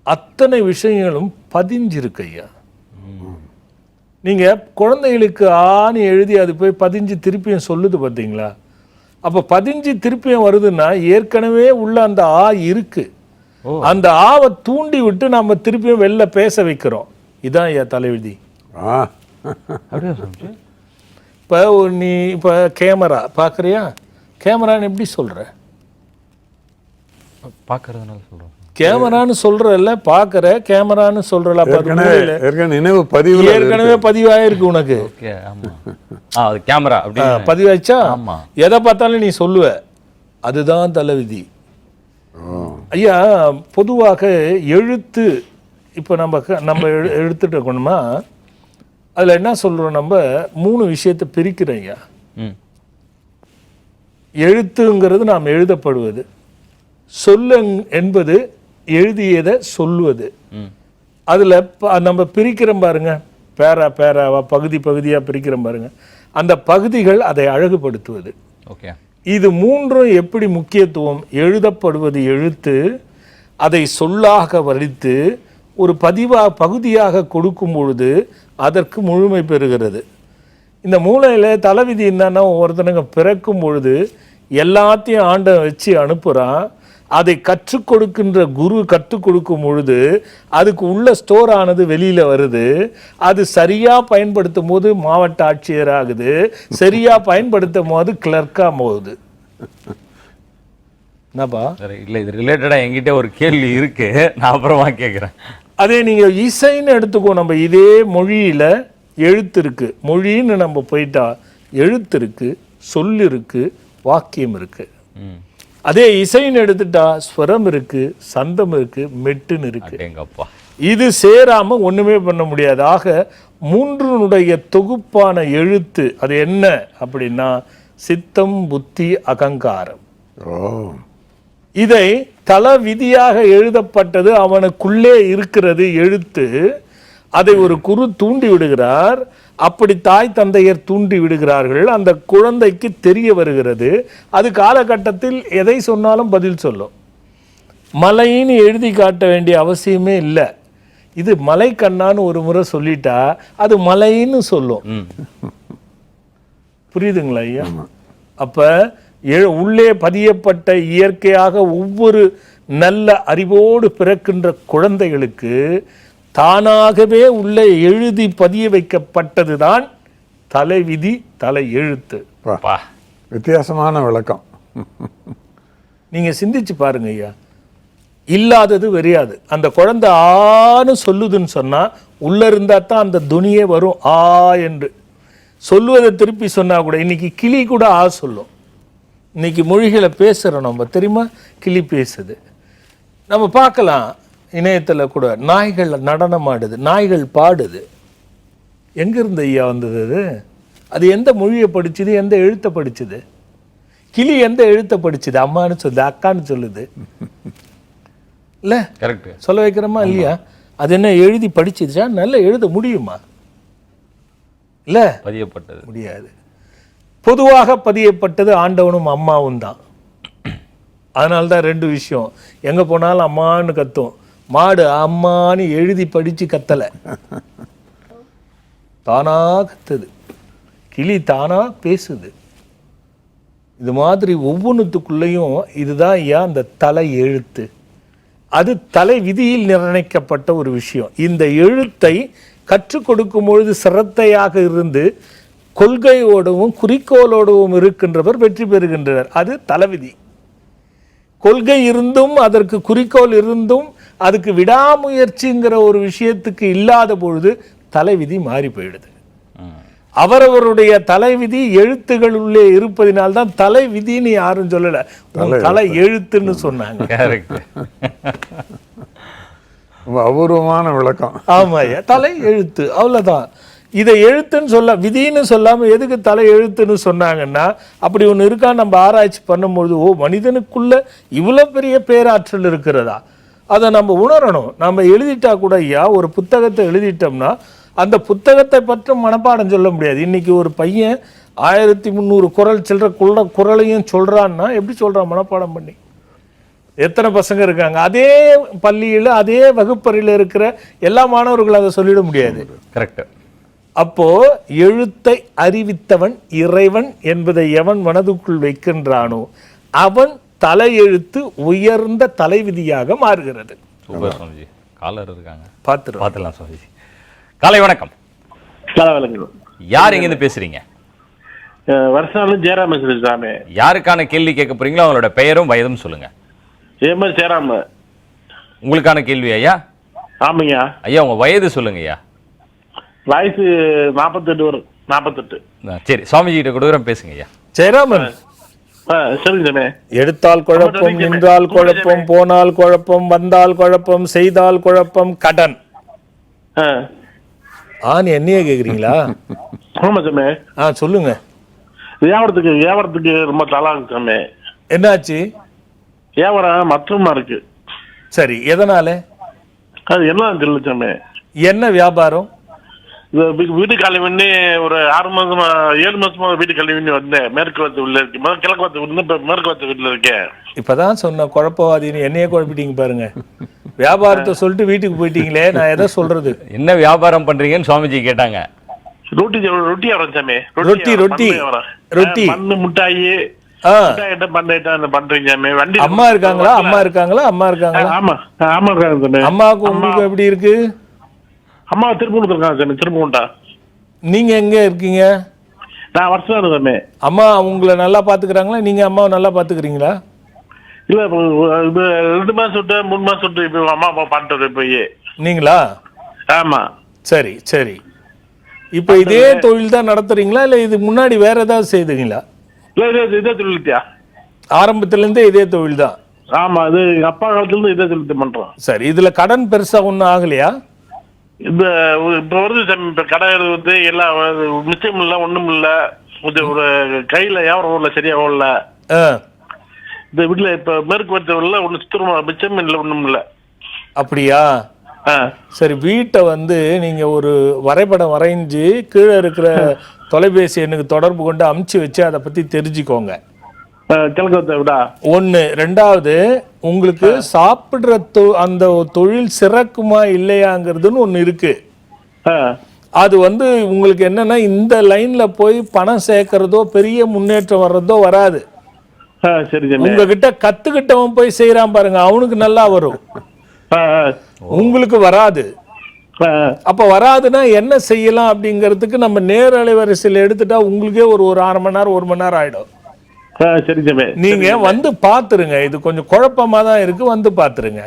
அத்தனை விஷயங்களும் பதிஞ்சிருக்கு ஐயா. நீங்கள் குழந்தைகளுக்கு ஆணி எழுதி அது போய் பதிஞ்சு திருப்பியும் சொல்லுது பார்த்தீங்களா? அப்போ பதிஞ்சு திருப்பியும் வருதுன்னா ஏற்கனவே உள்ள அந்த ஆ இருக்கு. அந்த ஆவை தூண்டி விட்டு நம்ம திருப்பியும் வெளில பேச வைக்கிறோம். இதான் ஐயா தலைவிதி. இப்போ நீ இப்போ கேமரா பார்க்குறியா? கேமரான்னு எப்படி சொல்கிற? பார்க்கறதுனால சொல்கிறோம். கேமரான்னு சொல்றல, பார்க்குற கேமரான்னு சொல்றல. ஏற்கனவே பதிவாயிருக்கு உனக்கு. அது கேமரா அப்படி பதிவாயிச்சா? எதை பார்த்தாலும் நீ சொல்லுவ. அதுதான் தலைவிதி ஐயா. பொதுவாக எழுத்து இப்போ நம்ம எடுத்துட்டு இருக்கணுமா, அதில் என்ன சொல்கிறோம்? நம்ம 3 விஷயத்தை பிரிக்கிறோம் ஐயா. எழுத்துங்கிறது நாம் எழுதப்படுவது, சொல்ல என்பது எழுதியதை சொல்லுவது. அதில் நம்ம பிரிக்கிறோம் பாருங்க, பேராவா பகுதியாக பிரிக்கிறோம் பாருங்க. அந்த பகுதிகள் அதை அழகுபடுத்துவது. இது 3 எப்படி முக்கியத்துவம்? எழுதப்படுவது எழுத்து, அதை சொல்லாக வலித்து ஒரு பகுதியாக கொடுக்கும் பொழுது அதற்கு முழுமை பெறுகிறது. இந்த மூளையில் தலைவிதி என்னன்னா, ஒருத்தனுங்க பிறக்கும் பொழுது எல்லாத்தையும் ஆண்டை வச்சு அனுப்புகிறான். அதை கற்றுக் கொடுக்கின்ற குரு கற்றுக் கொடுக்கும் பொழுது அதுக்கு உள்ள ஸ்டோர் ஆனது வெளியில வருது. அது சரியா பயன்படுத்தும் போது மாவட்ட ஆட்சியர் ஆகுது, சரியா பயன்படுத்தும் போது கிளர்க்கா போகுது. என்னப்பா இல்ல இது ரிலேட்டடா என்கிட்ட ஒரு கேள்வி இருக்கு, நான் அப்புறமா கேட்கிறேன். அதே நீங்க இசைன்னு எடுத்துக்கோ. நம்ம இதே மொழியில எழுத்து இருக்கு, மொழின்னு நம்ம போயிட்டா எழுத்து இருக்கு, சொல் இருக்கு, வாக்கியம் இருக்கு. அதே இசைன்னு எடுத்துட்டா ஸ்வரம் இருக்கு, சந்தம் இருக்கு, மெட்டுன்னு இருக்கு. எங்கப்பா இது சேராம ஒண்ணுமே பண்ண முடியாது. ஆக மூன்றுனுடைய தொகுப்பான எழுத்து அது என்ன அப்படின்னா சித்தம், புத்தி, அகங்காரம். இதை தல விதியாக எழுதப்பட்டது, அவனுக்குள்ளே இருக்கிறது எழுத்து. அதை ஒரு குரு தூண்டி விடுகிறார், அப்படி தாய் தந்தையர் தூண்டி விடுகிறார்கள். அந்த குழந்தைக்கு தெரிய வருகிறது. அது காலகட்டத்தில் எதை சொன்னாலும் பதில் சொல்லும். மலைன்னு எழுதி காட்ட வேண்டிய அவசியமே இல்லை. இது மலை கண்ணான்னு ஒரு முறை சொல்லிட்டா அது மலைன்னு சொல்லும். புரியுதுங்களா ஐயா? அப்ப உள்ளே பதியப்பட்ட இயற்கையாக ஒவ்வொரு நல்ல அறிவோடு பிறக்கின்ற குழந்தைகளுக்கு தானாகவே உள்ளே எழுதி பதிய வைக்கப்பட்டதுதான் தலைவிதி, தலை எழுத்து. வித்தியாசமான விளக்கம். நீங்க சிந்திச்சு பாருங்க ஐயா. இல்லாதது வெறியாது. அந்த குழந்தை ஆன்னு சொல்லுதுன்னு சொன்னா உள்ள இருந்தா தான் அந்த துணியே வரும், ஆ என்று. சொல்லுவதை திருப்பி சொன்னா கூட, இன்னைக்கு கிளி கூட ஆ சொல்லும். இன்னைக்கு மொழிகளை பேசுறோம் நம்ம, தெரியுமா? கிளி பேசுது. நம்ம பார்க்கலாம் இணையத்தில் கூட, நாய்கள் நடனம் ஆடுது, நாய்கள் பாடுது. எங்கிருந்து ஐயா வந்தது அது? அது எந்த மொழியை படிச்சுது, எந்த எழுத்தை படிச்சுது? கிளி எந்த எழுத்தை படிச்சுது? அம்மான்னு சொல்லுது, அக்கான்னு சொல்லுது. இல்லை கரெக்ட் சொல்ல வைக்கிறோமா இல்லையா? அது என்ன எழுதி படிச்சுச்சா? நல்லா எழுத முடியுமா? இல்லை, பதியப்பட்டது முடியாது. பொதுவாக பதியப்பட்டது ஆண்டவனும் அம்மாவும் தான். அதனால்தான் ரெண்டு விஷயம். எங்க போனாலும் அம்மான்னு கத்தும். மாடு அம்மான்னு எழுதி படிச்சு கத்தலை, தானா கத்துது. கிளி தானா பேசுது. இது மாதிரி ஒவ்வொன்றுத்துக்குள்ளேயும் இதுதான் ஐயா அந்த தலை எழுத்து. அது தலை விதியில் நிர்ணயிக்கப்பட்ட ஒரு விஷயம். இந்த எழுத்தை கற்றுக் கொடுக்கும் பொழுது சிரத்தையாக இருந்து கொள்கையோடவும் குறிக்கோளோடவும் இருக்கின்றவர் வெற்றி பெறுகின்றனர். அது தலைவிதி. கொள்கை இருந்தும் அதற்கு குறிக்கோள் இருந்தும் அதுக்கு விடாமுயற்சிங்கிற ஒரு விஷயத்துக்கு இல்லாத பொழுது தலைவிதி மாறி போயிடுது. அவரவருடைய தலைவிதி எழுத்துகள் உள்ளே இருப்பதினால்தான் தலைவிதின்னு யாரும் சொல்லல, தலை எழுத்துன்னு சொன்னாங்க. அபூர்வமான விளக்கம். ஆமாய்யா, தலை எழுத்து, அவ்வளவுதான். இதை எழுத்துன்னு சொல்ல, விதின்னு சொல்லாம எதுக்கு தலை எழுத்துன்னு சொன்னாங்கன்னா, அப்படி ஒன்று இருக்கா நம்ம ஆராய்ச்சி பண்ணும்பொழுது, ஓ மனிதனுக்குள்ள இவ்வளோ பெரிய பேராற்றல் இருக்கிறதா, அதை நம்ம உணரணும். நம்ம எழுதிட்டா கூட ஐயா, ஒரு புத்தகத்தை எழுதிட்டோம்னா அந்த புத்தகத்தை பற்றி மனப்பாடம் சொல்ல முடியாது. இன்னைக்கு ஒரு பையன் 1300 குறள் சில்லற குறளையும் சொல்றான்னா எப்படி சொல்றான் மனப்பாடம் பண்ணி? எத்தனை பசங்க இருக்காங்க அதே பள்ளியில் அதே வகுப்பறையில் இருக்கிற எல்லா மாணவர்களும் அதை சொல்லிட முடியாது. கரெக்ட். அப்போ எழுத்தை அறிவித்தவன் இறைவன் என்பதை எவன் மனதுக்குள் வைக்கின்றானோ அவன் தலையெழுத்து உயர்ந்த தலைவிதியாக மாறுகிறது. சூப்பர் சுவாமிஜி. காலர் இருக்காங்க, பார்த்துலாம் சுவாமிஜி. காலை வணக்கம். யார் எங்கிருந்து பேசுறீங்க? வருஷம் ஜெயராம் பேசுறேன். யாருக்கான கேள்வி கேட்க போறீங்களோ அவங்களோட பெயரும் வயதும் சொல்லுங்க. ஜெயராம். உங்களுக்கான கேள்வி ஐயா? ஆமாங்க ஐயா, உங்க வயது சொல்லுங்க ஐயா. வயசு 48 வரும். 48. சரி, சுவாமிஜி கிட்ட கொடுக்குறேன், பேசுங்க ஐயா. ஜெயராமன். சரிங்க. எடுத்தால் குழப்பம், நின்றால் குழப்பம், போனால் குழப்பம், வந்தால் குழப்பம், செய்தால் குழப்பம், கடன். ஆன் என்னையே கேக்குறீங்களா? ஆமா சாமி. சொல்லுங்க. வியாபாரத்துக்கு ரொம்ப தலா இருக்கு சாமி. என்னாச்சு? வியாபாரம் மற்றமா இருக்கு. சரி, எதனால? அது என்ன தெரியல சாமி. என்ன வியாபாரம்? வீட்டு கல்வி பண்ணி ஒரு 6 மாசமா 7 மாசமா வீட்டு கல்வி பண்ணி வந்தேன். மேற்கு வாத்து உள்ள இருக்கு, கிழக்கு வாத்து மேற்கு வாத்து வீட்டுல இருக்கேன். இப்பதான் சொன்ன குழப்பவாதின்னு என்னையே குழப்பிட்டீங்க பாருங்க. வியாபாரத்தை சொல்லிட்டு வீட்டுக்கு போயிட்டீங்களே, நான் எதை சொல்றது? என்ன வியாபாரம் பண்றீங்கன்னு சுவாமிஜி கேட்டாங்க. ரொட்டி வியாபாரம் சாமி. ரொட்டி மண்ணு முட்டாயி, பண்றீங்க வண்டி. அம்மா இருக்காங்களா? அம்மா இருக்காங்களா? ஆமா ஆமா இருக்காங்க. அம்மாவுக்கு உங்களுக்கு எப்படி இருக்கு? அம்மா திருப்பூர் இருக்காங்க. திருப்பூண்டா. நீங்க எங்க இருக்கீங்க? நான் வருஷம் இருக்கேன். அம்மா உங்களை நல்லா பாத்துக்கிறாங்களா? நீங்க அம்மாவை நல்லா பாத்துக்கிறீங்களா? இல்ல 2 மாசம் விட்டு 3 மாசம் விட்டு இப்ப அம்மா அப்பா பாட்டு போய். நீங்களா? ஆமா. சரி சரி. இப்ப இதே தொழில் தான் நடத்துறீங்களா இல்ல இது முன்னாடி வேற ஏதாவது செய்தீங்களா? இல்ல இதே தொழில்த்தியா. ஆரம்பத்துல இருந்தே இதே தொழில் தான்? ஆமா, அது அப்பா காலத்துல இருந்து இதே தொழில் பண்றோம். சரி, இதுல கடன் பெருசா ஒண்ணும் ஆகலையா? இப்ப வருது கடை வந்து எல்லாம் மிச்சம் இல்ல, ஒண்ணும் இல்ல. ஒரு கையில வியாபாரம் இல்ல, சரியா ஓடல. இந்த வீட்டுல இப்ப மேற்கு வச்சவர்ல ஒண்ணு சுத்தமா மிச்சம் இல்ல, ஒண்ணும் இல்ல. அப்படியா? சரி, வீட்டை வந்து நீங்க ஒரு வரைபடம் வரைஞ்சு கீழே இருக்கிற தொலைபேசி எண்ணுக்கு தொடர்பு கொண்டு அமுச்சு வச்சு அதை பத்தி தெரிஞ்சுக்கோங்க. ஒண்ணு. ரெண்டாவது, உங்களுக்கு சாப்பிடுற அந்த தொழில் சிறக்குமா இல்லையாங்கிறதுன்னு ஒண்ணு இருக்கு. அது வந்து உங்களுக்கு என்னன்னா, இந்த லைன்ல போய் பணம் சேர்க்கறதோ பெரிய முன்னேற்றம் வர்றதோ வராது. உங்ககிட்ட கத்துக்கிட்டவன் போய் செய்யறான் பாருங்க, அவனுக்கு நல்லா வரும், உங்களுக்கு வராது. அப்ப வராதுன்னா என்ன செய்யலாம் அப்படிங்கிறதுக்கு நம்ம நேர அலைவரிசையில் எடுத்துட்டா உங்களுக்கே ஒரு 1/2 மணி நேரம் 1 மணி நேரம் ஆயிடும். நீங்க வந்து பாத்துருங்க. இது கொஞ்சம் குழப்பமா தான் இருக்கு, வந்து பாத்துருங்க.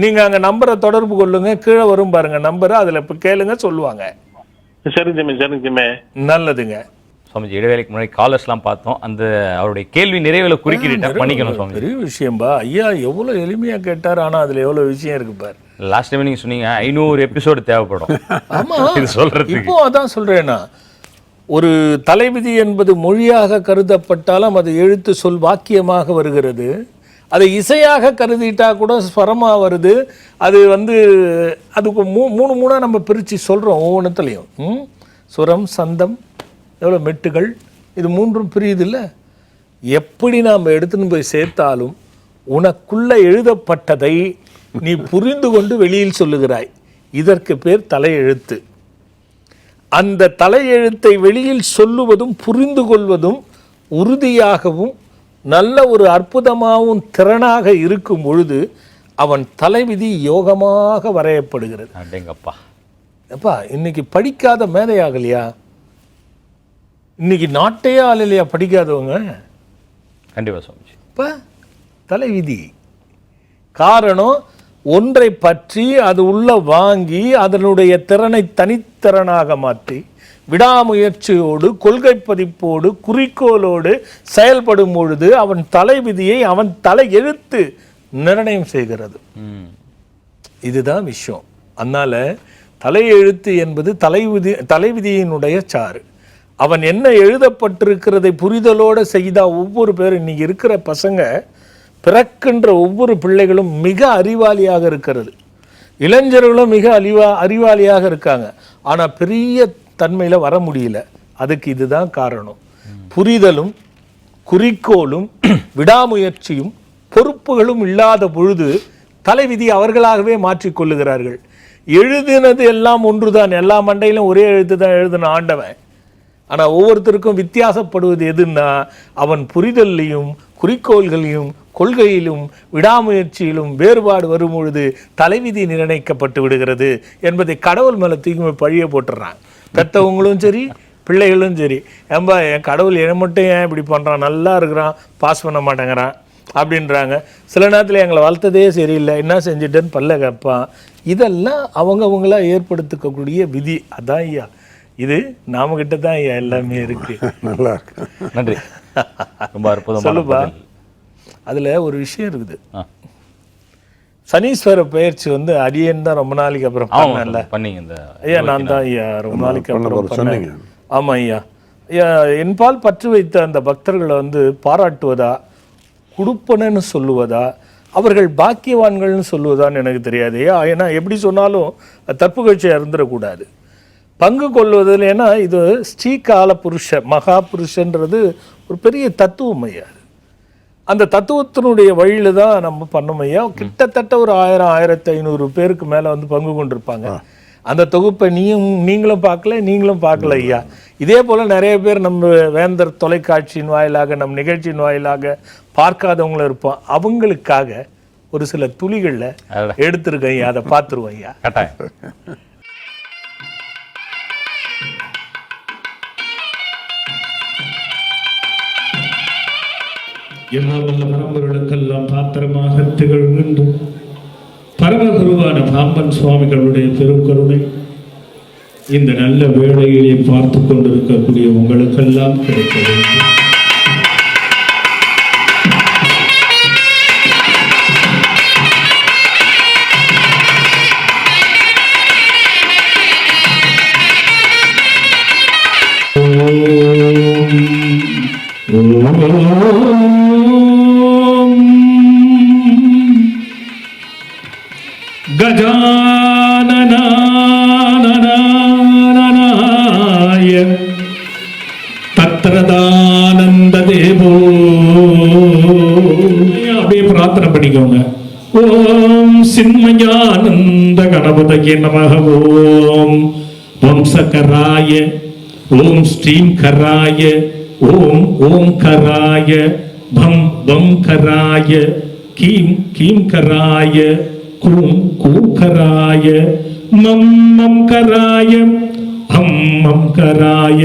நீங்க அங்க நம்பரை தொடர்பு கொள்ளுங்க, கீழே வரும் பாருங்க நம்பர், அதுல இப்ப கேளுங்க, சொல்லுவாங்க. நல்லதுங்க. சுவாமிஜி, இடைவேளைக்கு முன்னாடி காலர்ஸ்லாம் பார்த்தோம். அந்த அவருடைய கேள்வி நிறைவேல குறுக்கிட்டு பண்ணிக்கணும் சுவாமி. பெரிய விஷயம்பா ஐயா, எவ்வளவு எளிமையா கேட்டார், ஆனா அதுல எவ்வளவு விஷயம் இருக்கு பாரு. லாஸ்ட் டைம் நீங்க சொன்னீங்க 500 எபிசோடு தேவைப்படும். ஆமா, இது சொல்றதுக்கு இப்போ அதான் சொல்றேன்னா, ஒரு தலைவிதி என்பது மொழியாக கருதப்பட்டாலும் அது எழுத்து சொல் வாக்கியமாக வருகிறது. அதை இசையாக கருதிட்டா கூட ஸ்வரமா வருது. அது வந்து அதுக்கு மூணா நம்ம பிரிச்சு சொல்றோம் ஒவ்வொன்றுத்துலையும். சுரம், சந்தம், எவ்வளோ மெட்டுகள், இது 3ம் பிரியுது இல்லை? எப்படி நாம் எடுத்துன்னு போய் சேர்த்தாலும் உனக்குள்ள எழுதப்பட்டதை நீ புரிந்து கொண்டு வெளியில் சொல்லுகிறாய். இதற்கு பேர் தலையெழுத்து. அந்த தலையெழுத்தை வெளியில் சொல்லுவதும் புரிந்து கொள்வதும் உறுதியாகவும் நல்ல ஒரு அற்புதமாகவும் திறனாக இருக்கும் பொழுது அவன் தலைவிதி யோகமாக வரையப்படுகிறது. அப்பா, இன்னைக்கு படிக்காத மேதையாகலையா? இன்னைக்கு நாட்டையே ஆளலையா படிக்காதவங்க? கண்டிப்பா சுவாமிஜி. இப்ப தலைவிதி காரணம், ஒன்றை பற்றி அது உள்ள வாங்கி அதனுடைய திறனை தனித்திறனாக மாற்றி விடாமுயற்சியோடு கொள்கை பதிப்போடு குறிக்கோளோடு செயல்படும் பொழுது அவன் தலைவிதியை அவன் தலை எழுத்து நிர்ணயம் செய்கிறது. இதுதான் விஷயம். அதனால தலையெழுத்து என்பது தலைவிதியினுடைய சாறு. அவன் என்ன எழுதப்பட்டிருக்கிறதை புரிதலோடு செய்தா ஒவ்வொரு பேரும், இன்னைக்கு இருக்கிற பசங்க பிறக்கின்ற ஒவ்வொரு பிள்ளைகளும் மிக அறிவாளியாக இருக்கிறது. இளைஞர்களும் மிக அறிவாளியாக இருக்காங்க. ஆனால் பெரிய தன்மையில் வர முடியல. அதுக்கு இதுதான் காரணம். புரிதலும் குறிக்கோளும் விடாமுயற்சியும் பொறுப்புகளும் இல்லாத பொழுது தலைவிதி அவர்களாகவே மாற்றிக்கொள்ளுகிறார்கள். எழுதினது எல்லாம் ஒன்றுதான், எல்லா மண்டையிலும் ஒரே எழுத்து தான் எழுதின ஆண்டவன். ஆனால் ஒவ்வொருத்தருக்கும் வித்தியாசப்படுவது எதுன்னா, அவன் புரிதல்லையும் குறிக்கோள்களையும் கொள்கையிலும் விடாமுயற்சியிலும் வேறுபாடு வரும் பொழுது தலைவிதி நிர்ணயிக்கப்பட்டு விடுகிறது என்பதை கடவுள் மேலே தூக்கி பழிய போட்டுறான். பெற்றவங்களும் சரி பிள்ளைகளும் சரி, ஏன்பா என் கடவுள் என்ன மட்டும் ஏன் இப்படி பண்ணுறான், நல்லா இருக்கிறான், பாஸ் பண்ண மாட்டேங்கிறான் அப்படின்றாங்க. சில நேரத்தில் எங்களை வளர்த்ததே சரியில்லை, என்ன செஞ்சுட்டேன்னு பல்ல கேட்பான். இதெல்லாம் அவங்கவுங்களா ஏற்படுத்திக்கக்கூடிய விதி. அதான் ஐயா, இது நாம கிட்ட தான் ஐயா எல்லாமே இருக்கு. நல்லா இருக்கு, நன்றி, ரொம்ப அற்புதம். சொல்லுப்பா. அதுல ஒரு விஷயம் இருக்குது. சனீஸ்வர பயிற்சி வந்து அடியேன் தான் ரொம்ப நாளைக்கு அப்புறம் பண்ணல பண்ணீங்க ஐயா. நான் தான் ஐயா ரொம்ப நாளைக்கு அப்புறம் பண்ணேன். ஆமா ஐயா. ஐயா, என்பால் பற்று வைத்த அந்த பக்தர்களை வந்து பாராட்டுவதா, கொடுப்பனன்னு சொல்லுவதா, அவர்கள் பாக்கியவான்கள்னு சொல்லுவதான்னு எனக்கு தெரியாது. ஏன்னா எப்படி சொன்னாலும் தப்பு கட்சியாக இருந்துடக்கூடாது. பங்கு கொள்வதில், ஏன்னா இது ஸ்ரீகால புருஷ மகா புருஷன்றது ஒரு பெரிய தத்துவம் ஐயா. அந்த தத்துவத்தினுடைய வழியில தான் நம்ம பண்ணோம் ஐயா. கிட்டத்தட்ட ஒரு 1000-1500 பேருக்கு மேலே வந்து பங்கு கொண்டிருப்பாங்க. அந்த தொகுப்பை நீங்களும் பார்க்கல, நீங்களும் பார்க்கல ஐயா. இதே போல் நிறைய பேர் நம்ம வேந்தர் தொலைக்காட்சியின் வாயிலாக நம் நிகழ்ச்சியின் வாயிலாக பார்க்காதவங்களும் இருப்போம். அவங்களுக்காக ஒரு சில துளிகளில் எடுத்துருக்கேன், அதை பார்த்துருவோம் ஐயா. கட்டாயம். எல்லாம் வல்ல பரம்பொருளுக்கெல்லாம் பாத்திரமாக திகழ்கின்ற பரமகுருவான பாம்பன் சுவாமிகளுடைய பெருங்கருணை இந்த நல்ல வேளையிலே பார்த்து கொண்டிருக்கக்கூடிய உங்களுக்கெல்லாம் கிடைக்க வேண்டும். கஜானனாய தத்ரதானந்த தேவோ. அப்படியே பிரார்த்தனை பண்ணிக்கோங்க. ஓம் சின்மயானந்த கணபதயே நமஹ. ஓம் வம்சகராய, ஓம் ஸ்ரீங்கராய, ஓம் ஓம்கராய, பம் வம்கராய, கீம் கீம்கராய, கூம் கூகராய, மம் மம்கராய, ஹம் மம்கராய,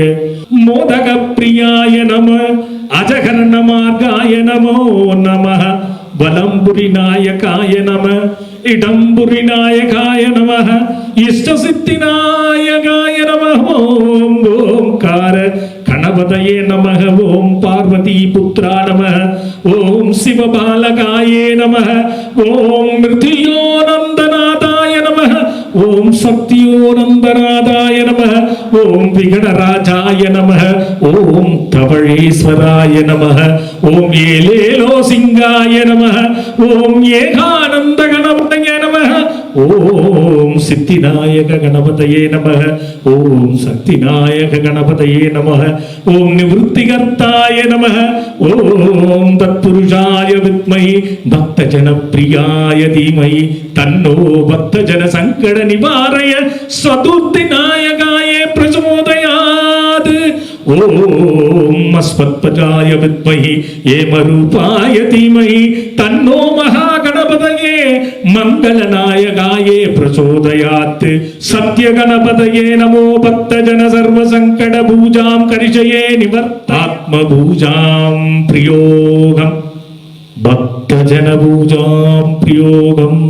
மோதக பிரியாய நம, அஜகர்ண மார்காய நமோ நமः, வலம்புரி நாயகாய நம, இடம்புரி நாயகாய நமः, இஷ்டசித்தி நாயகாய நமः. ஓம் ஓம்கார கணபதயே நமः. ஓம் பார்வதி புத்ரா நமः. ஓம் சிவபாலகாயே நமः. ஓம் மிருத்யோனந்தநாதாய நமः. ஓம் சத்யோனந்தநாதாய நமः. ஓம் விகடராஜாய நமः. ஓம் தவழேஸ்வராய நமः. ஓம் ஏலேலோ சிங்காய நமः. ஓம் ஏகானந்த கணபதயே நமः. ஓம் சித்திநாயக கணபதயே நமः. ஓம் சக்திநாயக கணபதயே நமः. ஓம் நிவృత్తిகர்த்தாய நமः. ஓம் தத்புருஷாய வித்மஹி பக்தஜனப்ரியாய தீமஹி தன்னோ பக்தஜன சங்கட நிவாரய ஸ்வதுர்த்தி நாயகாய பிரச்சோதயாத். ஓம் அஸ்மத்பஜாய வித்மஹி ஏமரூபாய தீமஹி தன்னோ மகாகணபதயே மங்களநாயகாயே பிரச்சோதயாத். சத்யகணபதயே நமோ பக்தஜன சர்வசங்கட பூஜாம் கரிஷயே நிவர்த்தாத்ம பூஜாம் பிரியோகம் பக்தஜன பூஜாம் பிரியோகம்.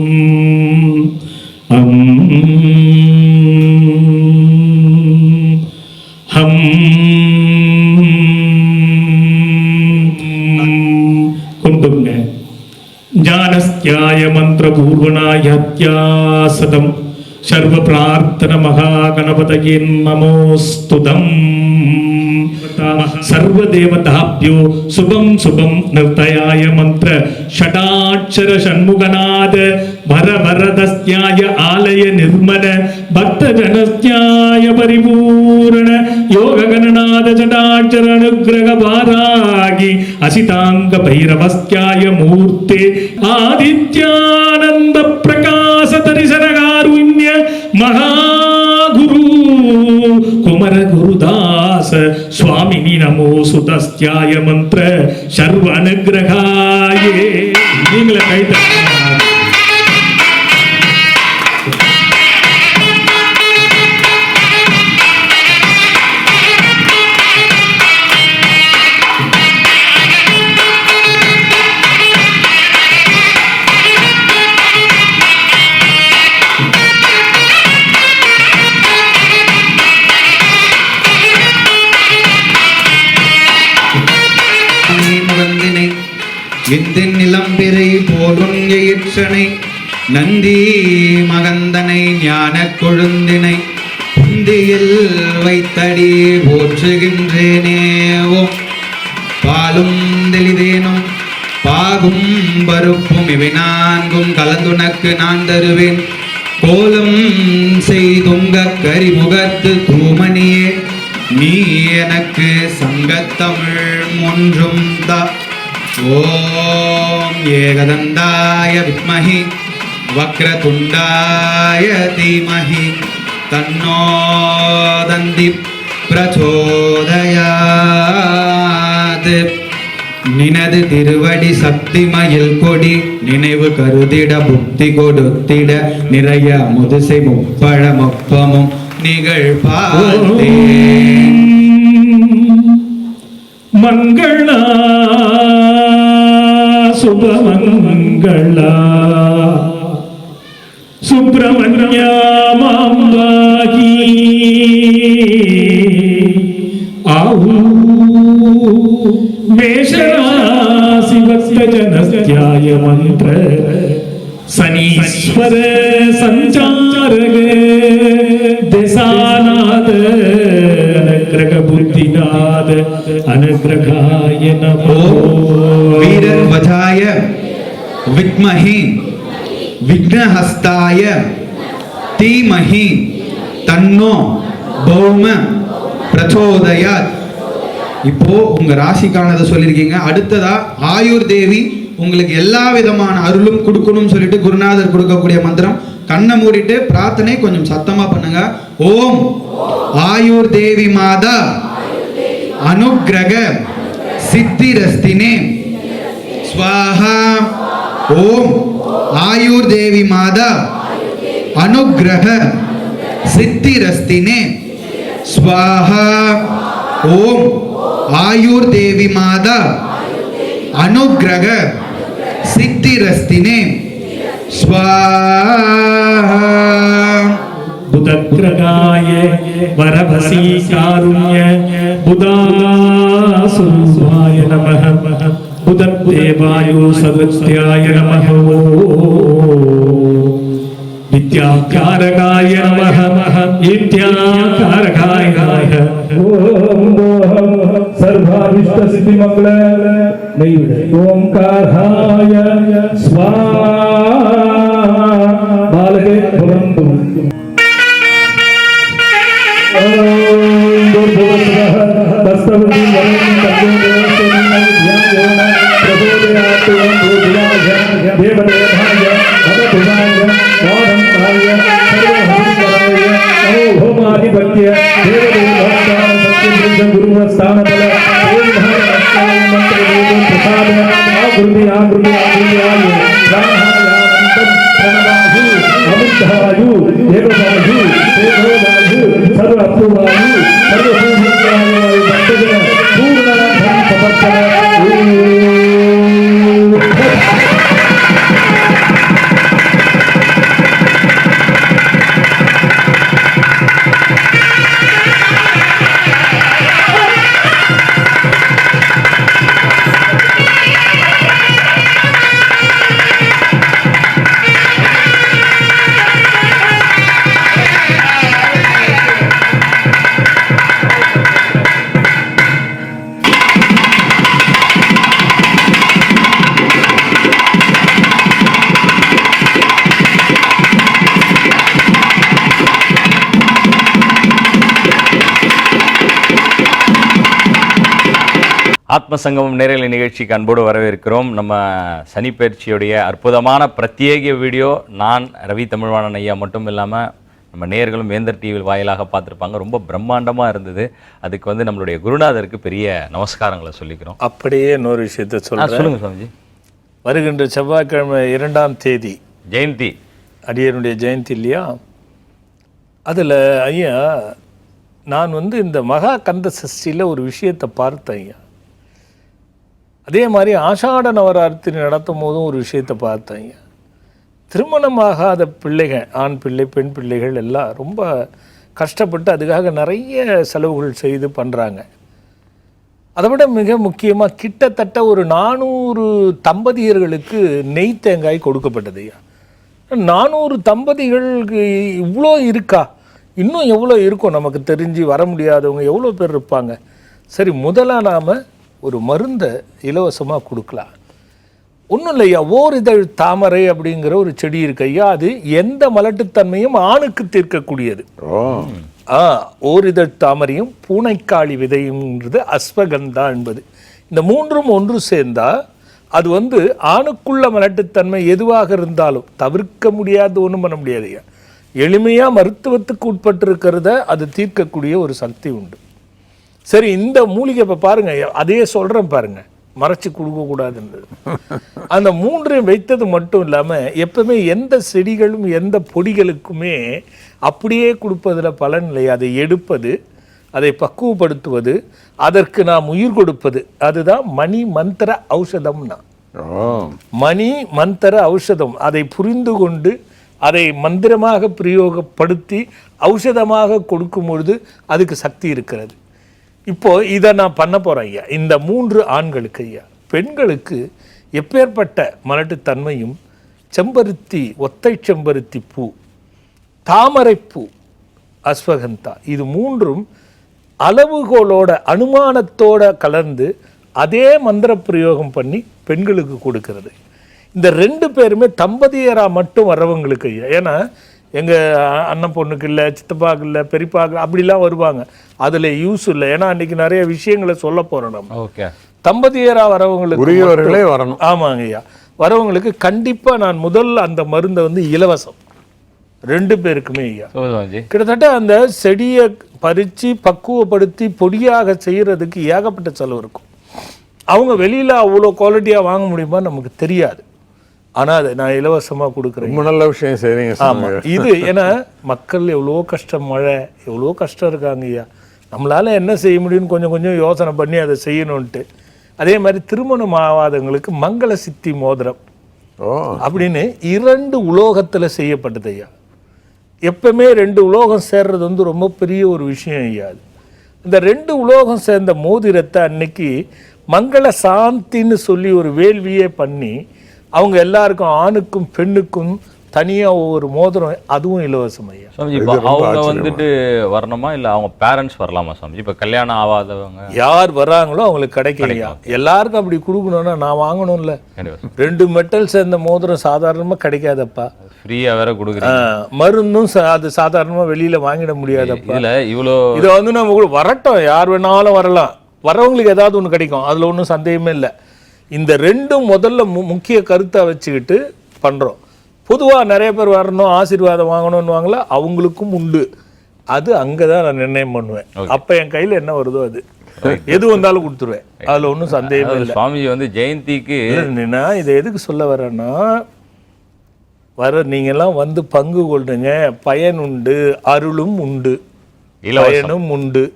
கொண்டுங்க. ஞானஸ்யாய மந்திரபூர்வனாய ஹத்யாசதம் சர்வ பிரார்த்தன மகாகணபதயே நமோஸ்துதம். सर्वदेवताभ्यो शुभं शुभं निर्तयाय मंत्र षडाक्षर षण्मुखनाद भर वरदस्याय आलय निर्मल भक्तजनस्याय परिपूर्ण योग गणनाद षडाक्षर अनुग्रह वारागी असितांग भैरवस्याय मूर्ते आदित्यानंद प्रकाश दर्शन कारुण्य महागुरु कुमार गुरुदास स्वामिनी नमो सुतस्याय मंत्र सर्व अनुग्रहाय. நீங்களே கை தட்டுங்க. எந்தின் நிலம்பிரை போலும் எயிற்றனை நந்தி மகந்தனை ஞான கொழுந்தினை புந்தியில் வைத்தடி போற்றுகின்றேனேவோ. பாலும் தெளிதேனும் பாகும் பருப்பும் இவை நான்கும் கலந்துனக்கு நான் தருவேன். கோலம் செய்துங்க கரிமுகத்து தூமணியே நீ எனக்கு சங்கத்தமிழ் ஒன்றும் தா. ஓம் ஏகதந்தாய வித்மஹி வக்ரதுண்டாய தீமஹி தன்னோ தந்தி பிரச்சோதயாத். நினது திருவடி சக்திமயில் கொடி நினைவு கருதிட புத்தி கொடுத்திட நிறைய முதுசை முப்பழ மொப்பமும் நிகழ்பார்த்தேன். மங்களா சுபமங்களா சுப்பிரமணியா மாம்பாகி ஆவு மேஷராசி பக்தஜனஸ்யாய மந்திர சனீஸ்வர சஞ்சாரக தேசாநாத அனுக்கிரக புத்திநாத அனுக்கிரகாய நமோ. வீரத்வஜாய வித்மஹி விக்னஹஸ்தாய தீமஹி தன்னோ பௌம பிரச்சோதயாத். இப்போ உங்க ராசிக்கானதை சொல்லியிருக்கீங்க. அடுத்ததா ஆயுர் தேவி உங்களுக்கு எல்லா விதமான அருளும் கொடுக்கணும்னு சொல்லிட்டு குருநாதர் கொடுக்கக்கூடிய மந்திரம். கண்ணை மூடிட்டு பிரார்த்தனை கொஞ்சம் சத்தமா பண்ணுங்க. ஓம் ஆயுர் தேவி மாதா அனுக்கிரக சித்திரஸ்தினே ஸ்வாஹா. ஓம் ஆயுர் தேவி மாதா அனுக்கிரக சித்திரஸ்தினே ஸ்வாஹா. ஓம் ஆயுர் தேவி மாதா அனுக்கிரக சித்திரஸ்தினே ஸ்வாஹா. புதக்ரகாய வரபசி காருண்ய புதாசுவாய நமஹ புதத்தேவாயு சதுத்யாய நமஹ வித்யாகாரகாய நமஹ வித்யாகாரகாய ஓம் சர்வாவிஷ்ட சித்தி மங்கள ஓம்காராய ஸ்வாஹா. பாலகே புரந்து ஆத்மசங்கமம் நேரலை நிகழ்ச்சிக்கு அன்போடு வரவேற்கிறோம். நம்ம சனிப்பயிற்சியுடைய அற்புதமான பிரத்யேக வீடியோ நான் ரவி தமிழ்வாணன் ஐயா மட்டும் இல்லாமல் நம்ம நேயர்களும் வேந்தர் டிவியில் வாயிலாக பார்த்துருப்பாங்க. ரொம்ப பிரம்மாண்டமாக இருந்தது. அதுக்கு வந்து நம்மளுடைய குருநாதருக்கு பெரிய நமஸ்காரங்களை சொல்லிக்கிறோம். அப்படியே இன்னொரு விஷயத்தை சொல்லுங்க சுவாமிஜி. வருகின்ற செவ்வாய்க்கிழமை 2ஆம் தேதி ஜெயந்தி, அடியனுடைய ஜெயந்தி இல்லையா? அதில் ஐயா நான் வந்து இந்த மகா கந்த சஷ்டியில் ஒரு விஷயத்தை பார்த்தேன் ஐயா. அதே மாதிரி ஆஷாட நவராத்திரி நடத்தும் போதும் ஒரு விஷயத்தை பார்த்தேன் ஐயா. திருமணமாகாத பிள்ளைகள், ஆண் பிள்ளை பெண் பிள்ளைகள் எல்லாம் ரொம்ப கஷ்டப்பட்டு அதுக்காக நிறைய செலவுகள் செய்து பண்ணுறாங்க. அதை விட மிக முக்கியமாக கிட்டத்தட்ட ஒரு 400 தம்பதியர்களுக்கு நெய் தேங்காய் கொடுக்கப்பட்டது ஐயா. 400 தம்பதிகளுக்கு இவ்வளோ இருக்கா? இன்னும் எவ்வளோ இருக்கும் நமக்கு தெரிஞ்சு வர முடியாதவங்க எவ்வளோ பேர் இருப்பாங்க. சரி, முதலாக நாம் ஒரு மருந்தை இலவசமாக கொடுக்கலாம். ஒன்றும் இல்லையா, ஓரிதழ் தாமரை அப்படிங்கிற ஒரு செடி இருக்கு ஐயா. அது எந்த மலட்டுத்தன்மையும் ஆணுக்கு தீர்க்கக்கூடியது. ஓரிதழ் தாமரையும் பூனைக்காளி விதையுங்கிறது அஸ்வகந்தா என்பது. இந்த மூன்றும் ஒன்று சேர்ந்தா அது வந்து ஆணுக்குள்ள மலட்டுத்தன்மை எதுவாக இருந்தாலும் தவிர்க்க முடியாது, ஒன்றும் பண்ண முடியாது ஐயா. எளிமையாக மருத்துவத்துக்கு உட்பட்டிருக்கிறத அது தீர்க்கக்கூடிய ஒரு சக்தி உண்டு. சரி, இந்த மூலிகை இப்போ பாருங்க, அதையே சொல்றேன் பாருங்க, மறைச்சு கொடுக்கக்கூடாதுன்றது. அந்த மூன்றையும் வைத்தது மட்டும் இல்லாமல் எப்பவுமே எந்த செடிகளும் எந்த பொடிகளுக்குமே அப்படியே கொடுப்பதில் பலன் இல்லை. அதை எடுப்பது, அதை பக்குவப்படுத்துவது, அதற்கு நாம் உயிர் கொடுப்பது, அதுதான் மணி மந்திர ஔஷதம்னா. மணி மந்திர ஔஷதம். அதை புரிந்து கொண்டு அதை மந்திரமாக பிரயோகப்படுத்தி ஔஷதமாக கொடுக்கும் பொழுது அதுக்கு சக்தி இருக்கிறது. இப்போ இதை நான் பண்ண போகிறேன் ஐயா. இந்த 3 ஆண்களுக்கு ஐயா. பெண்களுக்கு எப்பேற்பட்ட மலட்டுத்தன்மையும், செம்பருத்தி, ஒத்தை செம்பருத்தி பூ, தாமரைப்பூ, அஸ்வகந்தா, இது 3ம் அளவுகோலோட அனுமானத்தோட கலந்து அதே மந்திர பிரயோகம் பண்ணி பெண்களுக்கு கொடுக்கிறது. இந்த 2 பேருமே தம்பதியராக மட்டும் வர்றவங்களுக்கு ஐயா. ஏன்னா எங்கள் அண்ணன் பொண்ணுக்கு இல்லை, சித்தப்பாக்கு இல்லை, பெரியப்பாக்கு அப்படிலாம் வருவாங்க. அதில் யூஸ் இல்லை. ஏன்னா அன்றைக்கி நிறைய விஷயங்களை சொல்ல போகிறோம் நம்ம. ஓகே, தம்பதியராக வரவங்களுக்கு வரணும். ஆமாங்க ஐயா. வரவங்களுக்கு கண்டிப்பாக நான் முதல் அந்த மருந்தை வந்து இலவசம் 2 பேருக்குமே ஐயா. கிட்டத்தட்ட அந்த செடியை பறித்து பக்குவப்படுத்தி பொடியாக செய்கிறதுக்கு ஏகப்பட்ட செலவு இருக்கும். அவங்க வெளியில் அவ்வளோ குவாலிட்டியாக வாங்க முடியுமா நமக்கு தெரியாது. ஆனால் அதை நான் இலவசமாக கொடுக்குறேன். ரொம்ப நல்ல விஷயம் செய்றீங்க. ஆமாம், இது ஏன்னா மக்கள் எவ்வளோ கஷ்டம், மழை எவ்வளோ கஷ்டம் இருக்காங்க ஐயா. நம்மளால் என்ன செய்ய முடியும்னு கொஞ்சம் கொஞ்சம் யோசனை பண்ணி அதை செய்யணுன்ட்டு. அதே மாதிரி திருமணம் ஆகாதவங்களுக்கு மங்கள சித்தி மோதிரம் அப்படின்னு 2 உலோகத்தில் செய்யப்பட்டது ஐயா. எப்பவுமே 2 உலோகம் சேர்றது வந்து ரொம்ப பெரிய ஒரு விஷயம் ஐயா. இந்த 2 உலோகம் சேர்ந்த மோதிரத்தை அன்னைக்கு மங்கள சாந்தின்னு சொல்லி ஒரு வேள்வியே பண்ணி அவங்க எல்லாருக்கும், ஆணுக்கும் பெண்ணுக்கும் தனியாக ஒவ்வொரு மோதிரம், அதுவும் இலவசம் ஐயா. அவங்க வந்துட்டு வரணுமா இல்லை அவங்க பேரண்ட்ஸ் வரலாமா சாமி? இப்போ கல்யாணம் ஆகாதவங்க யார் வராங்களோ அவங்களுக்கு கிடைக்கலையா? எல்லாருக்கும் அப்படி கொடுக்கணும்னா நான் வாங்கணும்ல. 2 மெட்டல் சேர்ந்த மோதிரம் சாதாரணமாக கிடைக்காதப்பா, ஃப்ரீயாக வேற கொடுக்குறீங்க. மருந்தும் அது சாதாரணமாக வெளியில் வாங்கிட முடியாதப்பா. இல்லை இவ்வளோ இதை வந்து நம்ம கூட வரட்டும், யார் வேணாலும் வரலாம், வரவங்களுக்கு ஏதாவது ஒன்று கிடைக்கும், அதில் ஒன்றும் சந்தேகமே இல்லை. இந்த 2ம் முதல்ல முக்கிய கருத்தை வச்சுக்கிட்டு பண்ணுறோம். பொதுவாக நிறைய பேர் வரணும், ஆசீர்வாதம் வாங்கணும்னு வாங்கல, அவங்களுக்கும் உண்டு. அது அங்கே தான் நான் நிர்ணயம் பண்ணுவேன். அப்போ என் கையில் என்ன வருதோ அது எது வந்தாலும் கொடுத்துருவேன், அதில் ஒன்றும் சந்தேகமே இல்லை. சுவாமிஜி வந்து ஜெயந்திக்கு நான் இதை எதுக்கு சொல்ல வரேன்னா, நீங்கள்லாம் வந்து பங்கு கொள்ளுங்க, பயன் உண்டு, அருளும் உண்டு, பயனும் உண்டு,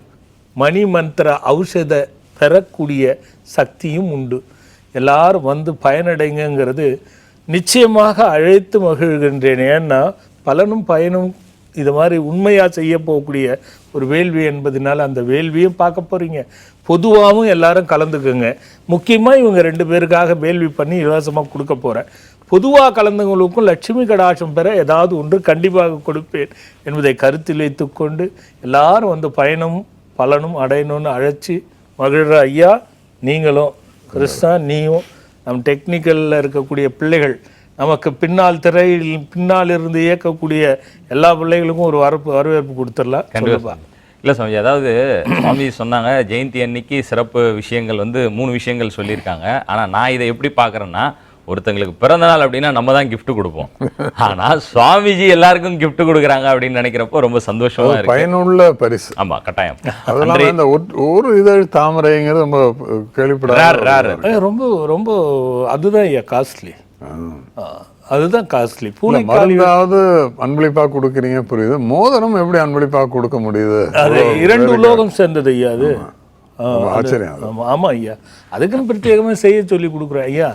மணி மந்திர ஔஷத பெறக்கூடிய சக்தியும் உண்டு. எல்லாரும் வந்து பயனடைங்கிறது நிச்சயமாக அழைத்து மகிழ்கின்றேன். ஏன்னா பலனும் பயனும் இது மாதிரி உண்மையாக செய்ய போகக்கூடிய ஒரு வேள்வி என்பதனால அந்த வேள்வியும் பார்க்க போகிறீங்க. பொதுவாகவும் எல்லாரும் கலந்துக்குங்க. முக்கியமாக இவங்க 2 பேருக்காக வேள்வி பண்ணி இலவசமாக கொடுக்க போகிறேன். பொதுவாக கலந்தவங்களுக்கும் லட்சுமி கடாட்சம் பெற ஏதாவது ஒன்று கண்டிப்பாக கொடுப்பேன் என்பதை கருத்தில் வைத்துக்கொண்டு எல்லாரும் வந்து பயனும் பலனும் அடையணும்னு அழைச்சி மகிழ்ற ஐயா. நீங்களும் கிருஷ்ணா, நீயும் நம் டெக்னிக்கலில் இருக்கக்கூடிய பிள்ளைகள், நமக்கு பின்னால் திரையில் பின்னால் இருந்து இயக்கக்கூடிய எல்லா பிள்ளைகளுக்கும் ஒரு வரவேற்பு கொடுத்துடலாம். கண்டிப்பாக. இல்லை சுவாமி, அதாவது சுவாமி சொன்னாங்க ஜெயந்தி அன்னைக்கு சிறப்பு விஷயங்கள் வந்து 3 விஷயங்கள் சொல்லியிருக்காங்க. ஆனால் நான் இதை எப்படி பார்க்குறேன்னா, ஒருத்தங்களுக்கு பிறந்த நாள் அப்படின்னா நம்ம தான் gift கொடுப்போம். ஆனால் சுவாமிஜி எல்லாருக்கும் gift கொடுக்குறாங்க அப்படின்னு நினைக்கிறப்போ ரொம்ப சந்தோஷமா இருக்கு. பயனுள்ள பரிசு. ஆமாம், கட்டாயம். அதெல்லாம் இந்த ஒரு இதழ் தாமரைங்கிறது ரொம்ப கேள்விப்படாத ரொம்ப ரொம்ப அதுதான் ஐயா காஸ்ட்லி. அதுதான் காஸ்ட்லி. பூனை மருந்தாவது அன்பளிப்பாக கொடுக்குறீங்க, புரியுது. மோதிரம் எப்படி அன்பளிப்பாக கொடுக்க முடியுது? அது 2 உலோகம் சேர்ந்தது ஐயா. அது ஆச்சரியம். ஆமாம் ஐயா, அதுக்குன்னு பிரத்யேகமாக செய்ய சொல்லி கொடுக்குறேன் ஐயா.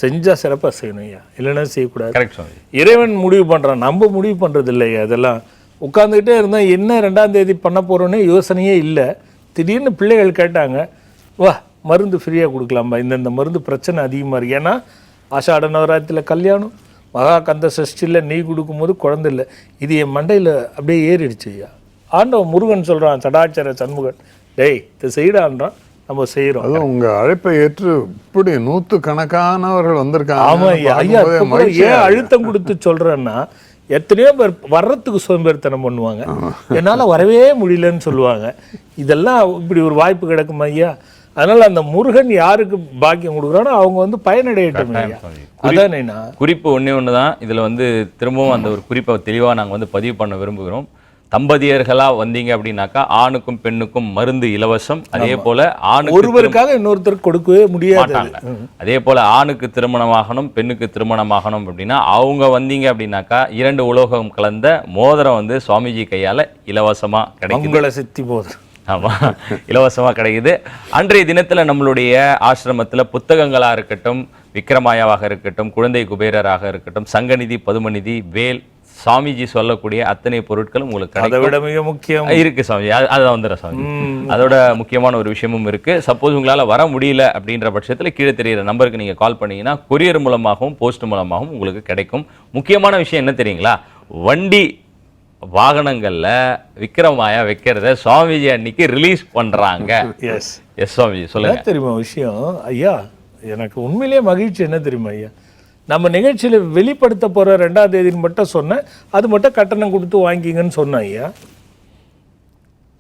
செஞ்சால் சிறப்பாக செய்யணும் ஐயா, இல்லைன்னா செய்யக்கூடாது. கரெக்ட். இறைவன் முடிவு பண்ணுறான், நம்ம முடிவு பண்ணுறது இல்லை ஐயா. அதெல்லாம் உட்காந்துக்கிட்டே இருந்தால் என்ன 2ஆம் தேதி பண்ண போகிறோன்னே யோசனையே இல்லை. திடீர்னு பிள்ளைகள் கேட்டாங்க, வா மருந்து ஃப்ரீயாக கொடுக்கலாம்பா, இந்த மருந்து பிரச்சனை அதிகமாக இருக்குது. ஏன்னா ஆஷாட நவராத்திரியில் கல்யாணம், மகா கந்த சஷ்டியில் நெய் கொடுக்கும்போது குழந்தை இல்லை. இது என் மண்டையில் அப்படியே ஏறிடுச்சு ஐயா. ஆண்டவன் முருகன் சொல்கிறான், சடாச்சர சண்முகன், டேய் இது செய்யடான்றான், நம்ம செய்யறோம். அதுவும் உங்க அழைப்பை ஏற்று இப்படி 100கணக்கானவர்கள் வந்திருக்காங்க. ஆமா ஐயா. ஏன் அழுத்தம் கொடுத்து சொல்றேன்னா, எத்தனையோ பேர் வர்றதுக்கு சோம்பேறித்தனம் பண்ணுவாங்க, என்னால வரவே முடியலன்னு சொல்லுவாங்க. இதெல்லாம் இப்படி ஒரு வாய்ப்பு கிடைக்குமா ஐயா? அதனால அந்த முருகன் யாருக்கு பாக்கியம் கொடுக்குறானோ அவங்க வந்து பயனடையட்டும் ஐயா. அதான் குறிப்பு ஒண்ணே ஒன்று தான். இதுல வந்து திரும்பவும் அந்த ஒரு குறிப்பை தெளிவாக நாங்கள் வந்து பதிவு பண்ண விரும்புகிறோம். தம்பதியர்களா வந்தீங்க அப்படின்னாக்கா ஆணுக்கும் பெண்ணுக்கும் மருந்து இலவசம். அதே போல ஆணுக்கு ஒருவருக்காக இன்னொருத்தருக்கு கொடுக்கவே முடியாது. அதே போல ஆணுக்கு திருமணமாகணும் பெண்ணுக்கு திருமணமாகணும் அப்படின்னா அவங்க வந்தீங்க அப்படின்னாக்கா 2 உலோகம் கலந்த மோதிரம் வந்து சுவாமிஜி கையால இலவசமா கிடைக்கும். உங்களை சித்தி மோதிரம். ஆமா, இலவசமா கிடைக்குது. அன்றைய தினத்துல நம்மளுடைய ஆசிரமத்துல புத்தகங்களா இருக்கட்டும், விக்ரமாயாவாக இருக்கட்டும், குழந்தை குபேரராக இருக்கட்டும், சங்கநிதி, பதுமநிதி, வேல், சாமிஜி சொல்லக்கூடிய அத்தனை பொருட்களும் உங்களுக்கு அதை விட மிக முக்கியம் இருக்கு சாமி. அதான் வந்துடுற சாமி. அதோட முக்கியமான ஒரு விஷயமும் இருக்கு. சப்போஸ் உங்களால வர முடியல அப்படின்ற பட்சத்தில் கீழே தெரியுற நம்பருக்கு நீங்க கால் பண்ணீங்கன்னா கொரியர் மூலமாகவும் போஸ்ட் மூலமாகவும் உங்களுக்கு கிடைக்கும். முக்கியமான விஷயம் என்ன தெரியுங்களா, வண்டி வாகனங்கள்ல விக்ரமாயா வைக்கிறத சுவாமிஜி அன்னைக்கு ரிலீஸ் பண்றாங்க. எஸ் சுவாமிஜி சொல்லுங்க. தெரியுமா விஷயம் ஐயா, எனக்கு உண்மையிலேயே மகிழ்ச்சி என்ன தெரியுமா ஐயா, நம்ம நிகழ்ச்சியில் வெளிப்படுத்த போகிற 2ஆம் தேதின்னு மட்டும் சொன்னேன். அது மட்டும் கட்டணம் கொடுத்து வாங்கிங்கன்னு சொன்னேன் ஐயா.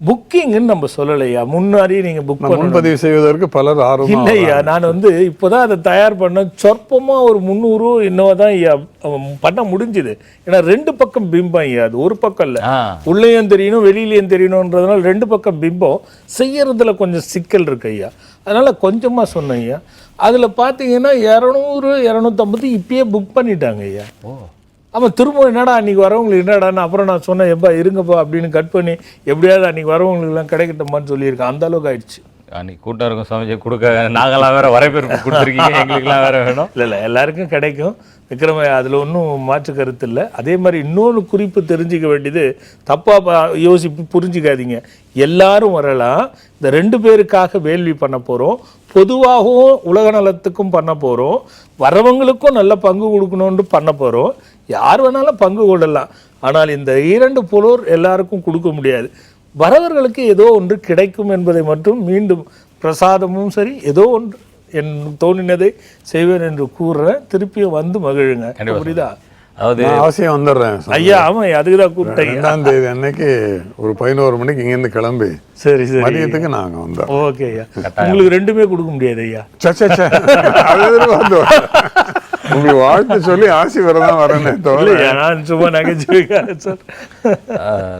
புக்கிங்னு நம்ம சொல்லலையா, முன்னாடியே நீங்கள் புக் முன்பதிவு செய்வதற்கு பலர் ஆர்வம் இல்லையா. நான் வந்து இப்போதான் அதை தயார் பண்ண சொற்பமாக ஒரு 300 இன்னும் தான் ஐயா பண்ண முடிஞ்சுது. ஏன்னா 2 பக்கம் பிம்பம் ஐயா, அது ஒரு பக்கம் இல்லை, உள்ளேயும் தெரியணும் வெளியிலையும் தெரியணுன்றதுனால 2 பக்கம் பிம்பம் செய்யறதுல கொஞ்சம் சிக்கல் இருக்கு ஐயா. அதனால் கொஞ்சமாக சொன்னேன் ஐயா. அதில் பார்த்தீங்கன்னா 200 250 இப்பயே புக் பண்ணிட்டாங்க ஐயா. ஆமாம், திரும்ப என்னடா அன்றைக்கி வரவங்களுக்கு என்னடான்னு அப்புறம் நான் சொன்னேன், எப்பா இருங்கப்பா அப்படின்னு கட் பண்ணி எப்படியாவது அன்றைக்கி வரவங்களுக்குலாம் கிடைக்கட்டுமான்னு சொல்லியிருக்கேன். அந்த அளவுக்கு ஆயிடுச்சு. அன்றைக்கி கூட்டம் இருக்கும் சமைச்சு கொடுக்க, நாங்களாம் வேறு வரவேற்பு கொடுத்துருக்கீங்க, எங்களுக்குலாம் வேறு வேணும். இல்லை எல்லாருக்கும் கிடைக்கும் விக்ரமையா, அதில் ஒன்றும் மாற்று கருத்து இல்லை. அதே மாதிரி இன்னொன்று குறிப்பு தெரிஞ்சிக்க வேண்டியது, தப்பாக யோசிப்பு புரிஞ்சிக்காதீங்க, எல்லாரும் வரலாம். இந்த 2 பேருக்காக வேள்வி பண்ண போகிறோம், பொதுவாகவும் உலக நலத்துக்கும் பண்ண போகிறோம், வரவங்களுக்கும் நல்ல பங்கு கொடுக்கணும்னு பண்ண போகிறோம். யார் வேணாலும் பங்கு கொள்ளலாம். ஆனால் இந்த 2 பொருள் எல்லாருக்கும் கொடுக்க முடியாது. வரவர்களுக்கு ஏதோ ஒன்று கிடைக்கும் என்பதை மட்டும் மீண்டும் பிரசாதமும் சரி ஏதோ ஒன்று என் தோணினதை செய்வேன் என்று கூறுறேன். திருப்பியும் வந்து மகிழுங்க. புரியுதா? அதாவது அவசியம் வந்துடுறேன் ஐயா. ஆமா, அதுக்குதான் கூப்பிட்டேன். 2ஆம் தேதி அன்னைக்கு ஒரு 11 மணிக்கு இங்கேருந்து கிளம்பி சரி சரி மதியத்துக்கு நாங்கள் வந்தோம். ஓகே ஐயா. உங்களுக்கு 2மே கொடுக்க முடியாது ஐயா. உங்களுக்கு வாழ்த்து சொல்லி ஆசி வரதான் வரேன்னு நான் சும்மா நகைச்சுவைக்காக சார்.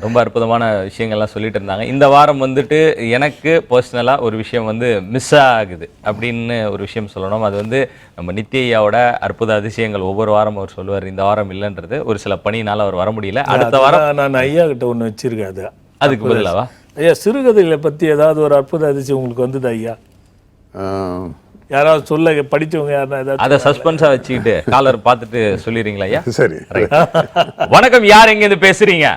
ரொம்ப அற்புதமான விஷயங்கள்லாம் சொல்லிட்டு இருந்தாங்க. இந்த வாரம் வந்துட்டு எனக்கு பர்சனலாக ஒரு விஷயம் வந்து மிஸ் ஆகுது அப்படின்னு ஒரு விஷயம் சொல்லணும். அது வந்து நம்ம நித்யாவோட அற்புத அதிசயங்கள் ஒவ்வொரு வாரம் அவர் சொல்லுவார். இந்த வாரம் இல்லைன்றது ஒரு சில பணியினால அவர் வர முடியல. அடுத்த வாரம் நான் ஐயா கிட்ட ஒன்று வச்சிருக்கேன். அது அதுக்கு பதிலாவா ஐயா, சிறுகதைகளை பற்றி ஏதாவது ஒரு அற்புத அதிசயம் உங்களுக்கு வந்தது ஐயா? யாராவது சொல்ல படிச்சவங்க யாரா ஏதாவது அதை சஸ்பென்ஸா வச்சுக்கிட்டு காலர் பார்த்துட்டு சொல்லிடுறீங்களா ஐயா? சரி. வணக்கம், யார் எங்க இருந்து பேசுறீங்க?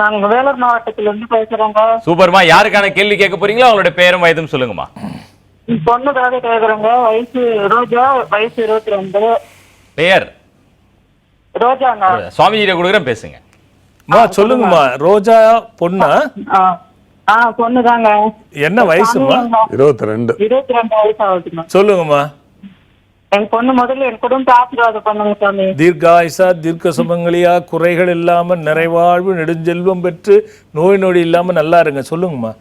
நாங்க வேலூர் மாவட்டத்துல இருந்து பேசுறோங்க. சூப்பர்மா. யாருக்கான கேள்வி கேட்க போறீங்களோ அவங்களோட பேரும் வயதும் சொல்லுங்கம்மா. பொண்ணுக்காக கேக்குறேங்க. வயசு ரோஜா, வயசு 22. பெயர் ரோஜாங்க. சுவாமிஜிட்ட கொடுக்குறேன், பேசுங்க. சொல்லுங்கம்மா. ரோஜா பொண்ணா? பொண்ணுதாங்க. என்ன வயசுமா? 22 வயசு ஆகுதுங்க. சொல்லுங்கம்மா. என் பொண்ணு முதல்ல என் குடும்ப ஆசீர்வாதம் பண்ணுங்க சாமி. தீர்காயுசா, தீர்க்க சுமங்கலியா, குறைகள் இல்லாம நிறைவாழ்வு நெடுஞ்செல்வம் பெற்று நோய் நொடி இல்லாம நல்லா இருங்க. சொல்லுங்கம்மா.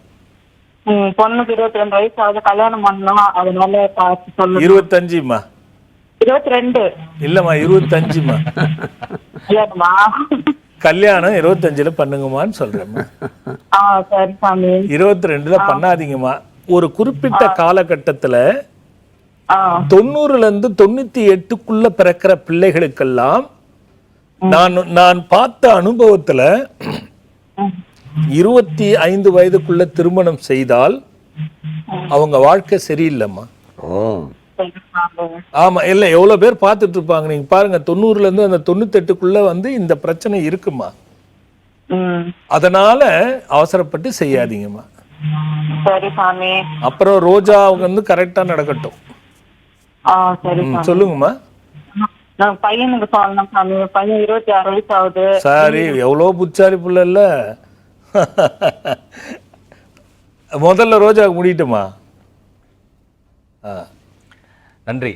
பொண்ணுக்கு 22 வயசு ஆகுது, கல்யாணம் பண்ணலாம். அதனால பார்த்து சொல்லுங்க. 25மா? 22 இல்லம்மா, 25மா. கல்யாணம் 25ல பண்ணுங்கம்மான்னு சொல்றேம்மா. 22ல பண்ணாதீங்கம்மா. ஒரு குறிப்பிட்ட காலகட்டத்துல 90ல இருந்து 98க்குள்ள பிறக்கிற பிள்ளைகளுக்கெல்லாம் நான் பார்த்த அனுபவத்துல 25 வயதுக்குள்ள திருமணம் செய்தால் அவங்க வாழ்க்கை சரியில்லைம்மா. ஆமா, இல்ல எவ்வளவு பேர் பார்த்துட்டு இருப்பாங்க. நீங்க பாருங்க, 90ல இருந்து அந்த 98க்குள்ள வந்து இந்த பிரச்சனை இருக்குமா. அதனால அவசரப்பட்டு செய்யாதீங்கம்மா. அப்புறம் ரோஜா அவங்க வந்து கரெக்டா நடக்கட்டும். சொல்லுங்கம்மா. பையனுக்கு சொல்லணும் சாமி. பையன் 26 வயசு ஆகுது. சரி, எவ்வளவு புச்சாரி புள்ள இல்ல. முதல்ல ரோஜாவுக்கு முடியட்டுமா? நன்றி.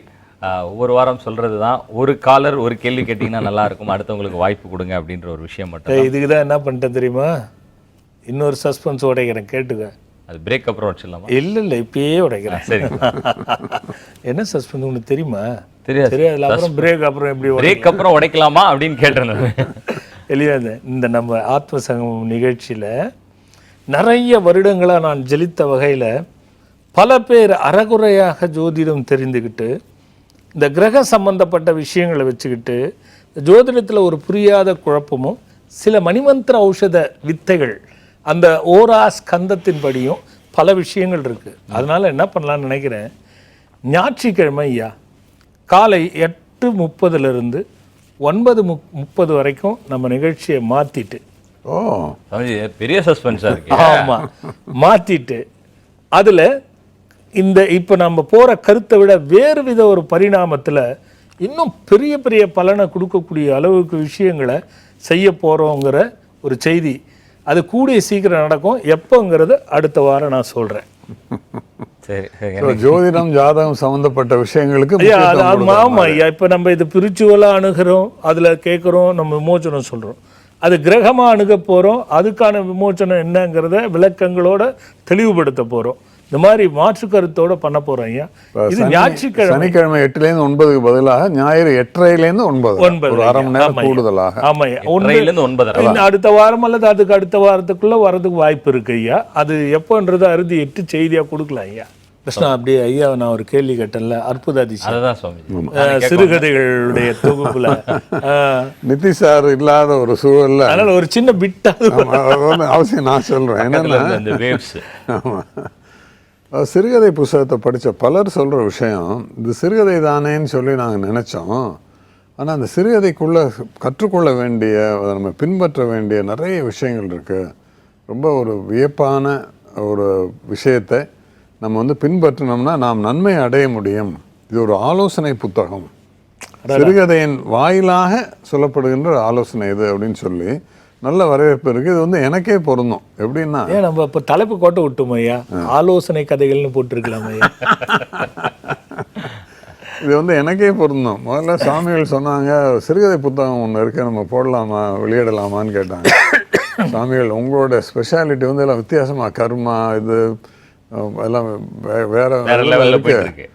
ஒவ்வொரு வாரம் சொல்றது தான், ஒரு காலர் ஒரு கேள்வி கேட்டீங்கன்னா நல்லா இருக்கும், அடுத்தவங்களுக்கு வாய்ப்பு கொடுங்க அப்படின்ற ஒரு விஷயம் மட்டும். இதுக்கு தான் என்ன பண்ணிட்டேன் தெரியுமா? இன்னொரு சஸ்பென்ஸ் உடைக்கிறேன், கேட்டுக்க. அது பிரேக் அப்புறம் வச்சிடலாமா? இல்ல இப்பயே உடைக்கிறேன். சரி. என்ன சஸ்பென்ஸ் உங்களுக்கு தெரியுமா? தெரியாது. அப்புறம் பிரேக் அப்புறம் எப்படி பிரேக் அப்புறம் உடைக்கலாமா அப்படின்னு கேட்டேன். எளிய இந்த நம்ம ஆத்ம சங்கமம் நிகழ்ச்சியில் நிறைய வருடங்களாக நான் ஜெலித்த வகையில் பல பேர் அறகுறையாக ஜோதிடம் தெரிந்துக்கிட்டு இந்த கிரக சம்பந்தப்பட்ட விஷயங்களை வச்சுக்கிட்டு ஜோதிடத்தில் ஒரு புரியாத குழப்பமும் சில மணிமந்திர ஔஷத வித்தைகள் அந்த ஓரா ஸ்கந்தத்தின்படியும் பல விஷயங்கள் இருக்குது. அதனால் என்ன பண்ணலான்னு நினைக்கிறேன், ஞாயிற்றுக்கிழமை ஐயா காலை 8:30 9:30 வரைக்கும் நம்ம நிகழ்ச்சியை மாற்றிட்டு பெரிய சஸ்பென்ஸாக இருக்கு. ஆமாம், மாற்றிட்டு அதில் இந்த இப்போ நம்ம போகிற கருத்தை விட வேறு வித ஒரு பரிணாமத்தில் இன்னும் பெரிய பெரிய பலனை கொடுக்கக்கூடிய அளவுக்கு விஷயங்களை செய்ய போகிறோங்கிற ஒரு செய்தி. அது கூடிய சீக்கிரம் நடக்கும். எப்போங்கிறது அடுத்த வாரம் நான் சொல்கிறேன். சரி, ஜோதிடம் ஜாதகம் சம்பந்தப்பட்ட விஷயங்களுக்கு ஆமாம் ஐயா. இப்போ நம்ம இது பிரிச்சுவலாக அணுகிறோம், அதில் கேட்குறோம், நம்ம விமோச்சனம் சொல்கிறோம். அது கிரகமாக அணுக போகிறோம், அதுக்கான விமோச்சனம் என்னங்கிறத விளக்கங்களோட தெளிவுபடுத்த போகிறோம். இந்த மாதிரி மாற்று கருத்தோட பண்ண போறோம் ஐயா. இது ஞாயிற்றுக்கிழமை சனிக்கிழமை 8லேருந்து 9க்கு பதிலாக ஞாயிறு 8:30லேருந்து 9 ஒரு அரை மணி நேரம் கூடுதலாக. ஆமா, 9 அடுத்த வாரம் அல்லது அதுக்கு அடுத்த வாரத்துக்குள்ள வரதுக்கு வாய்ப்பு இருக்கு ஐயா. அது எப்போன்றது அறுதி 8 செய்தியா கொடுக்கலாம் ஐயா. கிருஷ்ணா, அப்படியே ஐயா நான் ஒரு கேள்வி கேட்டேன்ல, அற்புத அதிசயம் சிறுகதைகளுடைய தொகுப்புல நிதி சார் இல்லாத ஒரு சூழல்ல அதனால ஒரு சின்ன பிட்டா அவசியம் நான் சொல்றேன். என்னன்னா சிறுகதை புத்தகத்தை படித்த பலர் சொல்கிற விஷயம், இது சிறுகதை தானேன்னு சொல்லி நாங்கள் நினச்சோம். ஆனால் அந்த சிறுகதைக்குள்ளே கற்றுக்கொள்ள வேண்டிய, நம்ம பின்பற்ற வேண்டிய நிறைய விஷயங்கள் இருக்குது. ரொம்ப ஒரு வியப்பான ஒரு விஷயத்தை நம்ம பின்பற்றினோம்னா நாம் நன்மை அடைய முடியும். இது ஒரு ஆலோசனை புத்தகம், சிறுகதையின் வாயிலாக சொல்லப்படுகின்ற ஆலோசனை இது அப்படின்னு சொல்லி நல்ல வரவேற்பு இருக்குது. இது எனக்கே பொருந்தும். எப்படின்னா நம்ம இப்போ தலைப்பு கோட்டை விட்டோம் ஐயா, ஆலோசனை கதைகள்னு போட்டிருக்கலாம் ஐயா. இது எனக்கே பொருந்தும். முதல்ல சாமிகள் சொன்னாங்க, சிறுகதை புத்தகம் ஒன்று இருக்குது, நம்ம போடலாமா வெளியிடலாமான்னு கேட்டாங்க. சாமிகள் உங்களோட ஸ்பெஷாலிட்டி எல்லாம் வித்தியாசமாக கர்மா இது எல்லாம் வேற இருக்கு.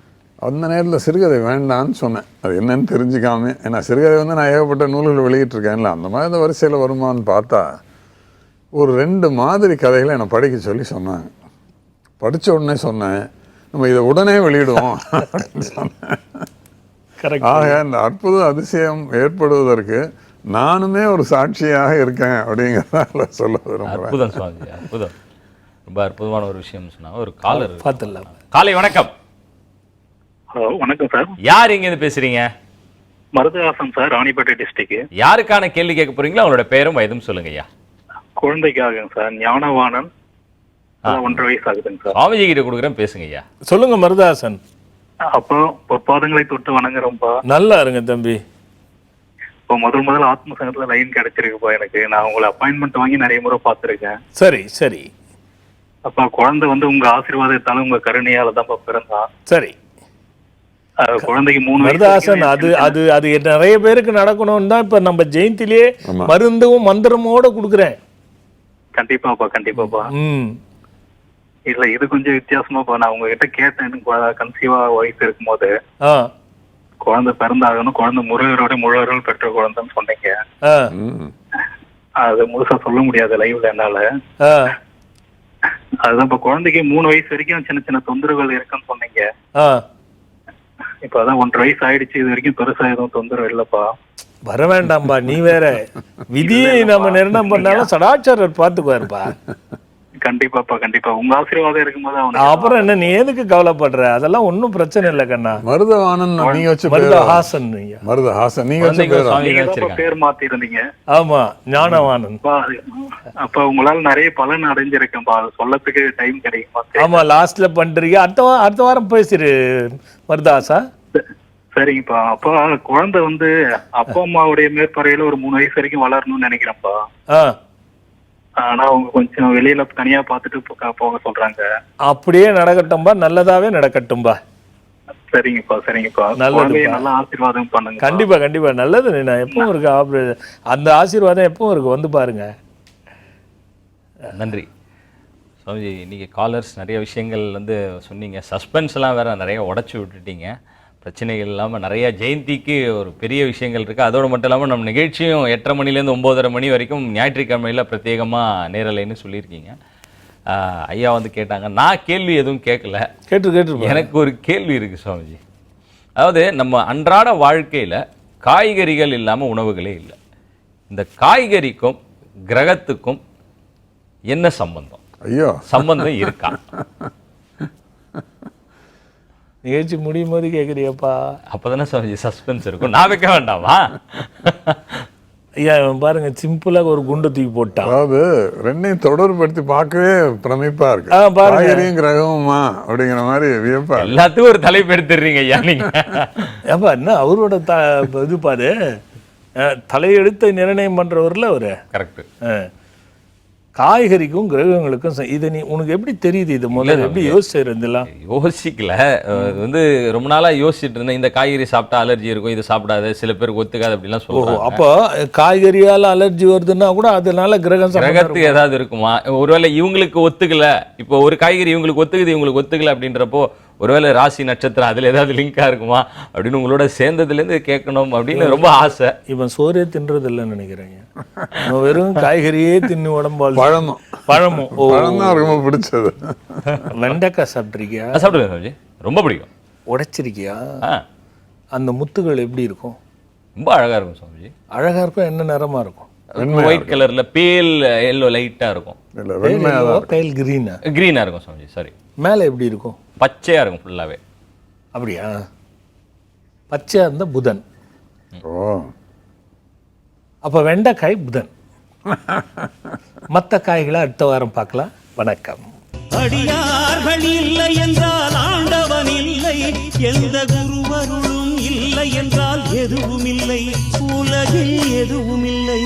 அந்த நேரத்தில் சிறுகதை வேண்டான்னு சொன்னேன். அது என்னன்னு தெரிஞ்சுக்காம, ஏன்னா சிறுகதை நான் ஏகப்பட்ட நூல்கள் வெளியிட்டிருக்கேன்ல, அந்த மாதிரி இந்த வரிசையில் வருமானு பார்த்தா ஒரு 2 மாதிரி கதைகளை என்னை படிக்க சொல்லி சொன்னாங்க. படித்த உடனே சொன்னேன், நம்ம இதை உடனே வெளியிடுவோம் அப்படின்னு சொன்னேன். ஆக இந்த அற்புத அதிசயம் ஏற்படுவதற்கு நானுமே ஒரு சாட்சியாக இருக்கேன் அப்படிங்கிறத சொல்ல விரும்புகிறேன். அற்புதம் சுவாமி, அற்புதம். ரொம்ப அற்புதமான ஒரு விஷயம் சொன்னா. ஒரு காலர் பார்த்துடலாம். காலை வணக்கம். ஹலோ, வணக்கம் சார். யார் எங்க இருந்து பேசுறீங்க? மருதஹாசன் சார், ராணிப்பேட்டை டிஸ்ட்ரிக்ட். யாருக்கான கேள்வி கேட்க போறீங்களா? அவங்களோட பேரும் வயதும் சொல்லுங்க ஐயா. குழந்தைக்காக சார். ஞானவாணன், 1.5 வயசு ஆகுதுங்க சார். சுவாமிஜி கிட்ட கொடுக்குறேன், பேசுங்க ஐயா. சொல்லுங்க மருதஹாசன். அப்போ பொற்பாதங்களை தொட்டு வணங்குறோம்ப்பா. நல்லா இருங்க தம்பி. இப்போ முதல் ஆத்ம சங்கத்துல லைன் கிடைச்சிருக்குப்பா எனக்கு. நான் உங்களை அப்பாயின்மெண்ட் வாங்கி நிறைய முறை பார்த்துருக்கேன். சரி சரி. அப்பா குழந்தை உங்க ஆசீர்வாதத்தால உங்க கருணையால தான் பிறந்தான். சரி. குழந்தைக்கு 3 மருதஹாசன், அது அது அது நிறைய பேருக்கு நடக்கணும்னு தான் இப்ப நம்ம ஜெயந்திலேயே மருந்தும் மந்திரமோட கொடுக்குறேன். கண்டிப்பாப்பா கண்டிப்பாப்பா. இல்ல இது கொஞ்சம் வித்தியாசமாப்பா. நான் உங்ககிட்ட கேட்டேன், கன்சீவா வயசு இருக்கும் போது குழந்தை பிறந்தாகணும், குழந்தை முருகரோட முழுவர்கள் பெற்ற குழந்தைன்னு சொன்னீங்க. அது முழுசா சொல்ல முடியாது லைவ்ல என்னால. அதுதான் இப்ப குழந்தைக்கு 3 வயசு வரைக்கும் சின்ன சின்ன தொந்தரவுகள் இருக்குன்னு சொன்னீங்க. இப்ப அதான் 1.5 வயசு ஆயிடுச்சு. இது வரைக்கும் பெருசா எதுவும் தொந்தரவு இல்லப்பா. வர வேண்டாம்பா, நீ வேற விதியை நம்ம நிர்ணயம் பண்ணாலும் சடாச்சாரர் பாத்துக்குவாருப்பா. கண்டிப்பாப்பா கண்டிப்பா. உங்க ஆசீர்வாதம் இருக்கும்போது அப்புறம் என்ன, நீ எதுக்கு கவலைப்படுற? அதெல்லாம் ஒன்னும் பிரச்சனை இல்லை கண்ணா. மருதவாணன் நீங்க வச்சு மருதஹாசன். மருதஹாசன் நீங்க பேர் மாத்தி இருந்தீங்க. ஆமா, ஞானவாணன். அப்ப உங்களால நிறைய பலன் அடைஞ்சிருக்கேன்பா. அது சொல்லத்துக்கு டைம் கிடைக்குமா? ஆமா, லாஸ்ட்ல பண்றீங்க. அடுத்த வாரம் பேசிரு மருதஹாசா. சரிங்கப்பா. அப்பா குழந்தை அப்பா அம்மாவுடைய மேற்பார்வையில ஒரு 3 வயசு வரைக்கும் வளரணும்னு நினைக்கிறேன்ப்பா. ஆனா அவங்க கொஞ்சம் வெளியில தனியா பாத்துட்டு போக சொல்றாங்க. அப்படியே நடக்கட்டும்பா, நல்லதாவே நடக்கட்டும்பா. சரிங்கப்பா சரிங்கப்பா. நல்ல ஆசீர்வாதம் பண்ணுங்க. கண்டிப்பா கண்டிப்பா, நல்லது. நான் எப்பவும் இருக்கு, அந்த ஆசீர்வாதம் எப்பவும் இருக்கு, வந்து பாருங்க. நன்றி சுவாமிஜி. இன்னைக்கு காலர்ஸ் நிறைய விஷயங்கள் சொன்னீங்க. சஸ்பென்ஸ்லாம் வேற நிறைய உடச்சி விட்டுட்டீங்க. பிரச்சனைகள் இல்லாமல் நிறைய ஜெயந்திக்கு ஒரு பெரிய விஷயங்கள் இருக்குது. அதோடு மட்டும் இல்லாமல் நம்ம நிகழ்ச்சியும் 8:30 மணிலேருந்து 9:30 மணி வரைக்கும் ஞாயிற்றுக்கிழமையில் பிரத்யேகமாக நேரலைன்னு சொல்லியிருக்கீங்க. ஐயா வந்து கேட்டாங்க, நான் கேள்வி எதுவும் கேட்கல, கேட்டு எனக்கு ஒரு கேள்வி இருக்குது சுவாமிஜி. அதாவது நம்ம அன்றாட வாழ்க்கையில் காய்கறிகள் இல்லாமல் உணவுகளே இல்லை. இந்த காய்கறிக்கும் கிரகத்துக்கும் என்ன சம்பந்தம்? ஐயோ, சம்பந்தம் இருக்கா? நிகழ்ச்சி முடியும் போது கேட்குறியப்பா. அப்போதானே சுவாமிஜி சஸ்பென்ஸ் இருக்கும். நான் வைக்க வேண்டாமா? ஐயா இவன் பாருங்க, சிம்பிளாக ஒரு குண்டை தூக்கி போட்டான். அதாவது ரெண்டையும் தொடர்படுத்தி பார்க்கவே பிரமிப்பா இருக்கு. காய்கறியும் கிரகமுமா அப்படிங்கிற மாதிரி வியப்பா. எல்லாத்துக்கும் ஒரு தலைப்பு எடுத்துடுறீங்க ஐயா நீங்க. ஏப்பா என்ன அவரோட இது பாரு, தலையெடுத்த நிர்ணயம் பண்றவர்ல அவரு. கரெக்ட். காய்கறிக்கும் கிரகங்களுக்கும் இதை நீ உனக்கு எப்படி தெரியுது? இது முதல்ல எப்படி யோசிச்சிருந்தலாம்? யோசிக்கல, வந்து ரொம்ப நாளா யோசிச்சுட்டு இருந்தேன். இந்த காய்கறி சாப்பிட்டா அலர்ஜி இருக்கும், இது சாப்பிடாது, சில பேருக்கு ஒத்துக்காது அப்படிலாம் சொல்லுவாங்க. அப்போ காய்கறியால அலர்ஜி வருதுன்னா கூட அதனால கிரகத்துக்கு ஏதாவது இருக்குமா? ஒருவேளை இவங்களுக்கு ஒத்துக்கல, இப்போ ஒரு காய்கறி இவங்களுக்கு ஒத்துக்குது இவங்களுக்கு ஒத்துக்கல அப்படின்றப்போ ஒருவேளை ராசி நட்சத்திரம் அதுல ஏதாவது லிங்கா இருக்குமா அப்படின்னு உங்களோட சேர்ந்ததுலேருந்து கேட்கணும் அப்படின்னு ரொம்ப ஆசை. இவன் சோறே தின்றது இல்லைன்னு நினைக்கிறேங்க. வெறும் காய்கறியே தின்னு உடம்பால். பழமும் தான் ரொம்ப பிடிச்சது. வெண்டைக்காய் சாப்பிட்ருக்கியா? சாப்பிடுவேன், ரொம்ப பிடிக்கும். உடைச்சிருக்கியா? அந்த முத்துகள் எப்படி இருக்கும்? ரொம்ப அழகா இருக்கும் சுவாமிஜி. அழகா இருக்கும். என்ன நிறமா இருக்கும்? ஒயிட் கலர்ல, பேல் எல்லோ லைட்டா இருக்கும். பேல் கிரீனா? கிரீனா இருக்கும் சுவாமிஜி. சாரி, மேலே எப்படி இருக்கும்? பச்சையா இருக்கும் ஃபுல்லாவே. அப்படியா? பச்சையா இருந்தா புதன். அப்ப வெண்டைக்காய் புதன். மற்ற காய்களை அடுத்த வாரம் பார்க்கலாம். வணக்கம். அடியார்கள் இல்லை என்றால் ஆண்டவன் இல்லை, எந்த குருவருளும் இல்லை என்றால் எதுவும் இல்லை, உலகில் எதுவும் இல்லை.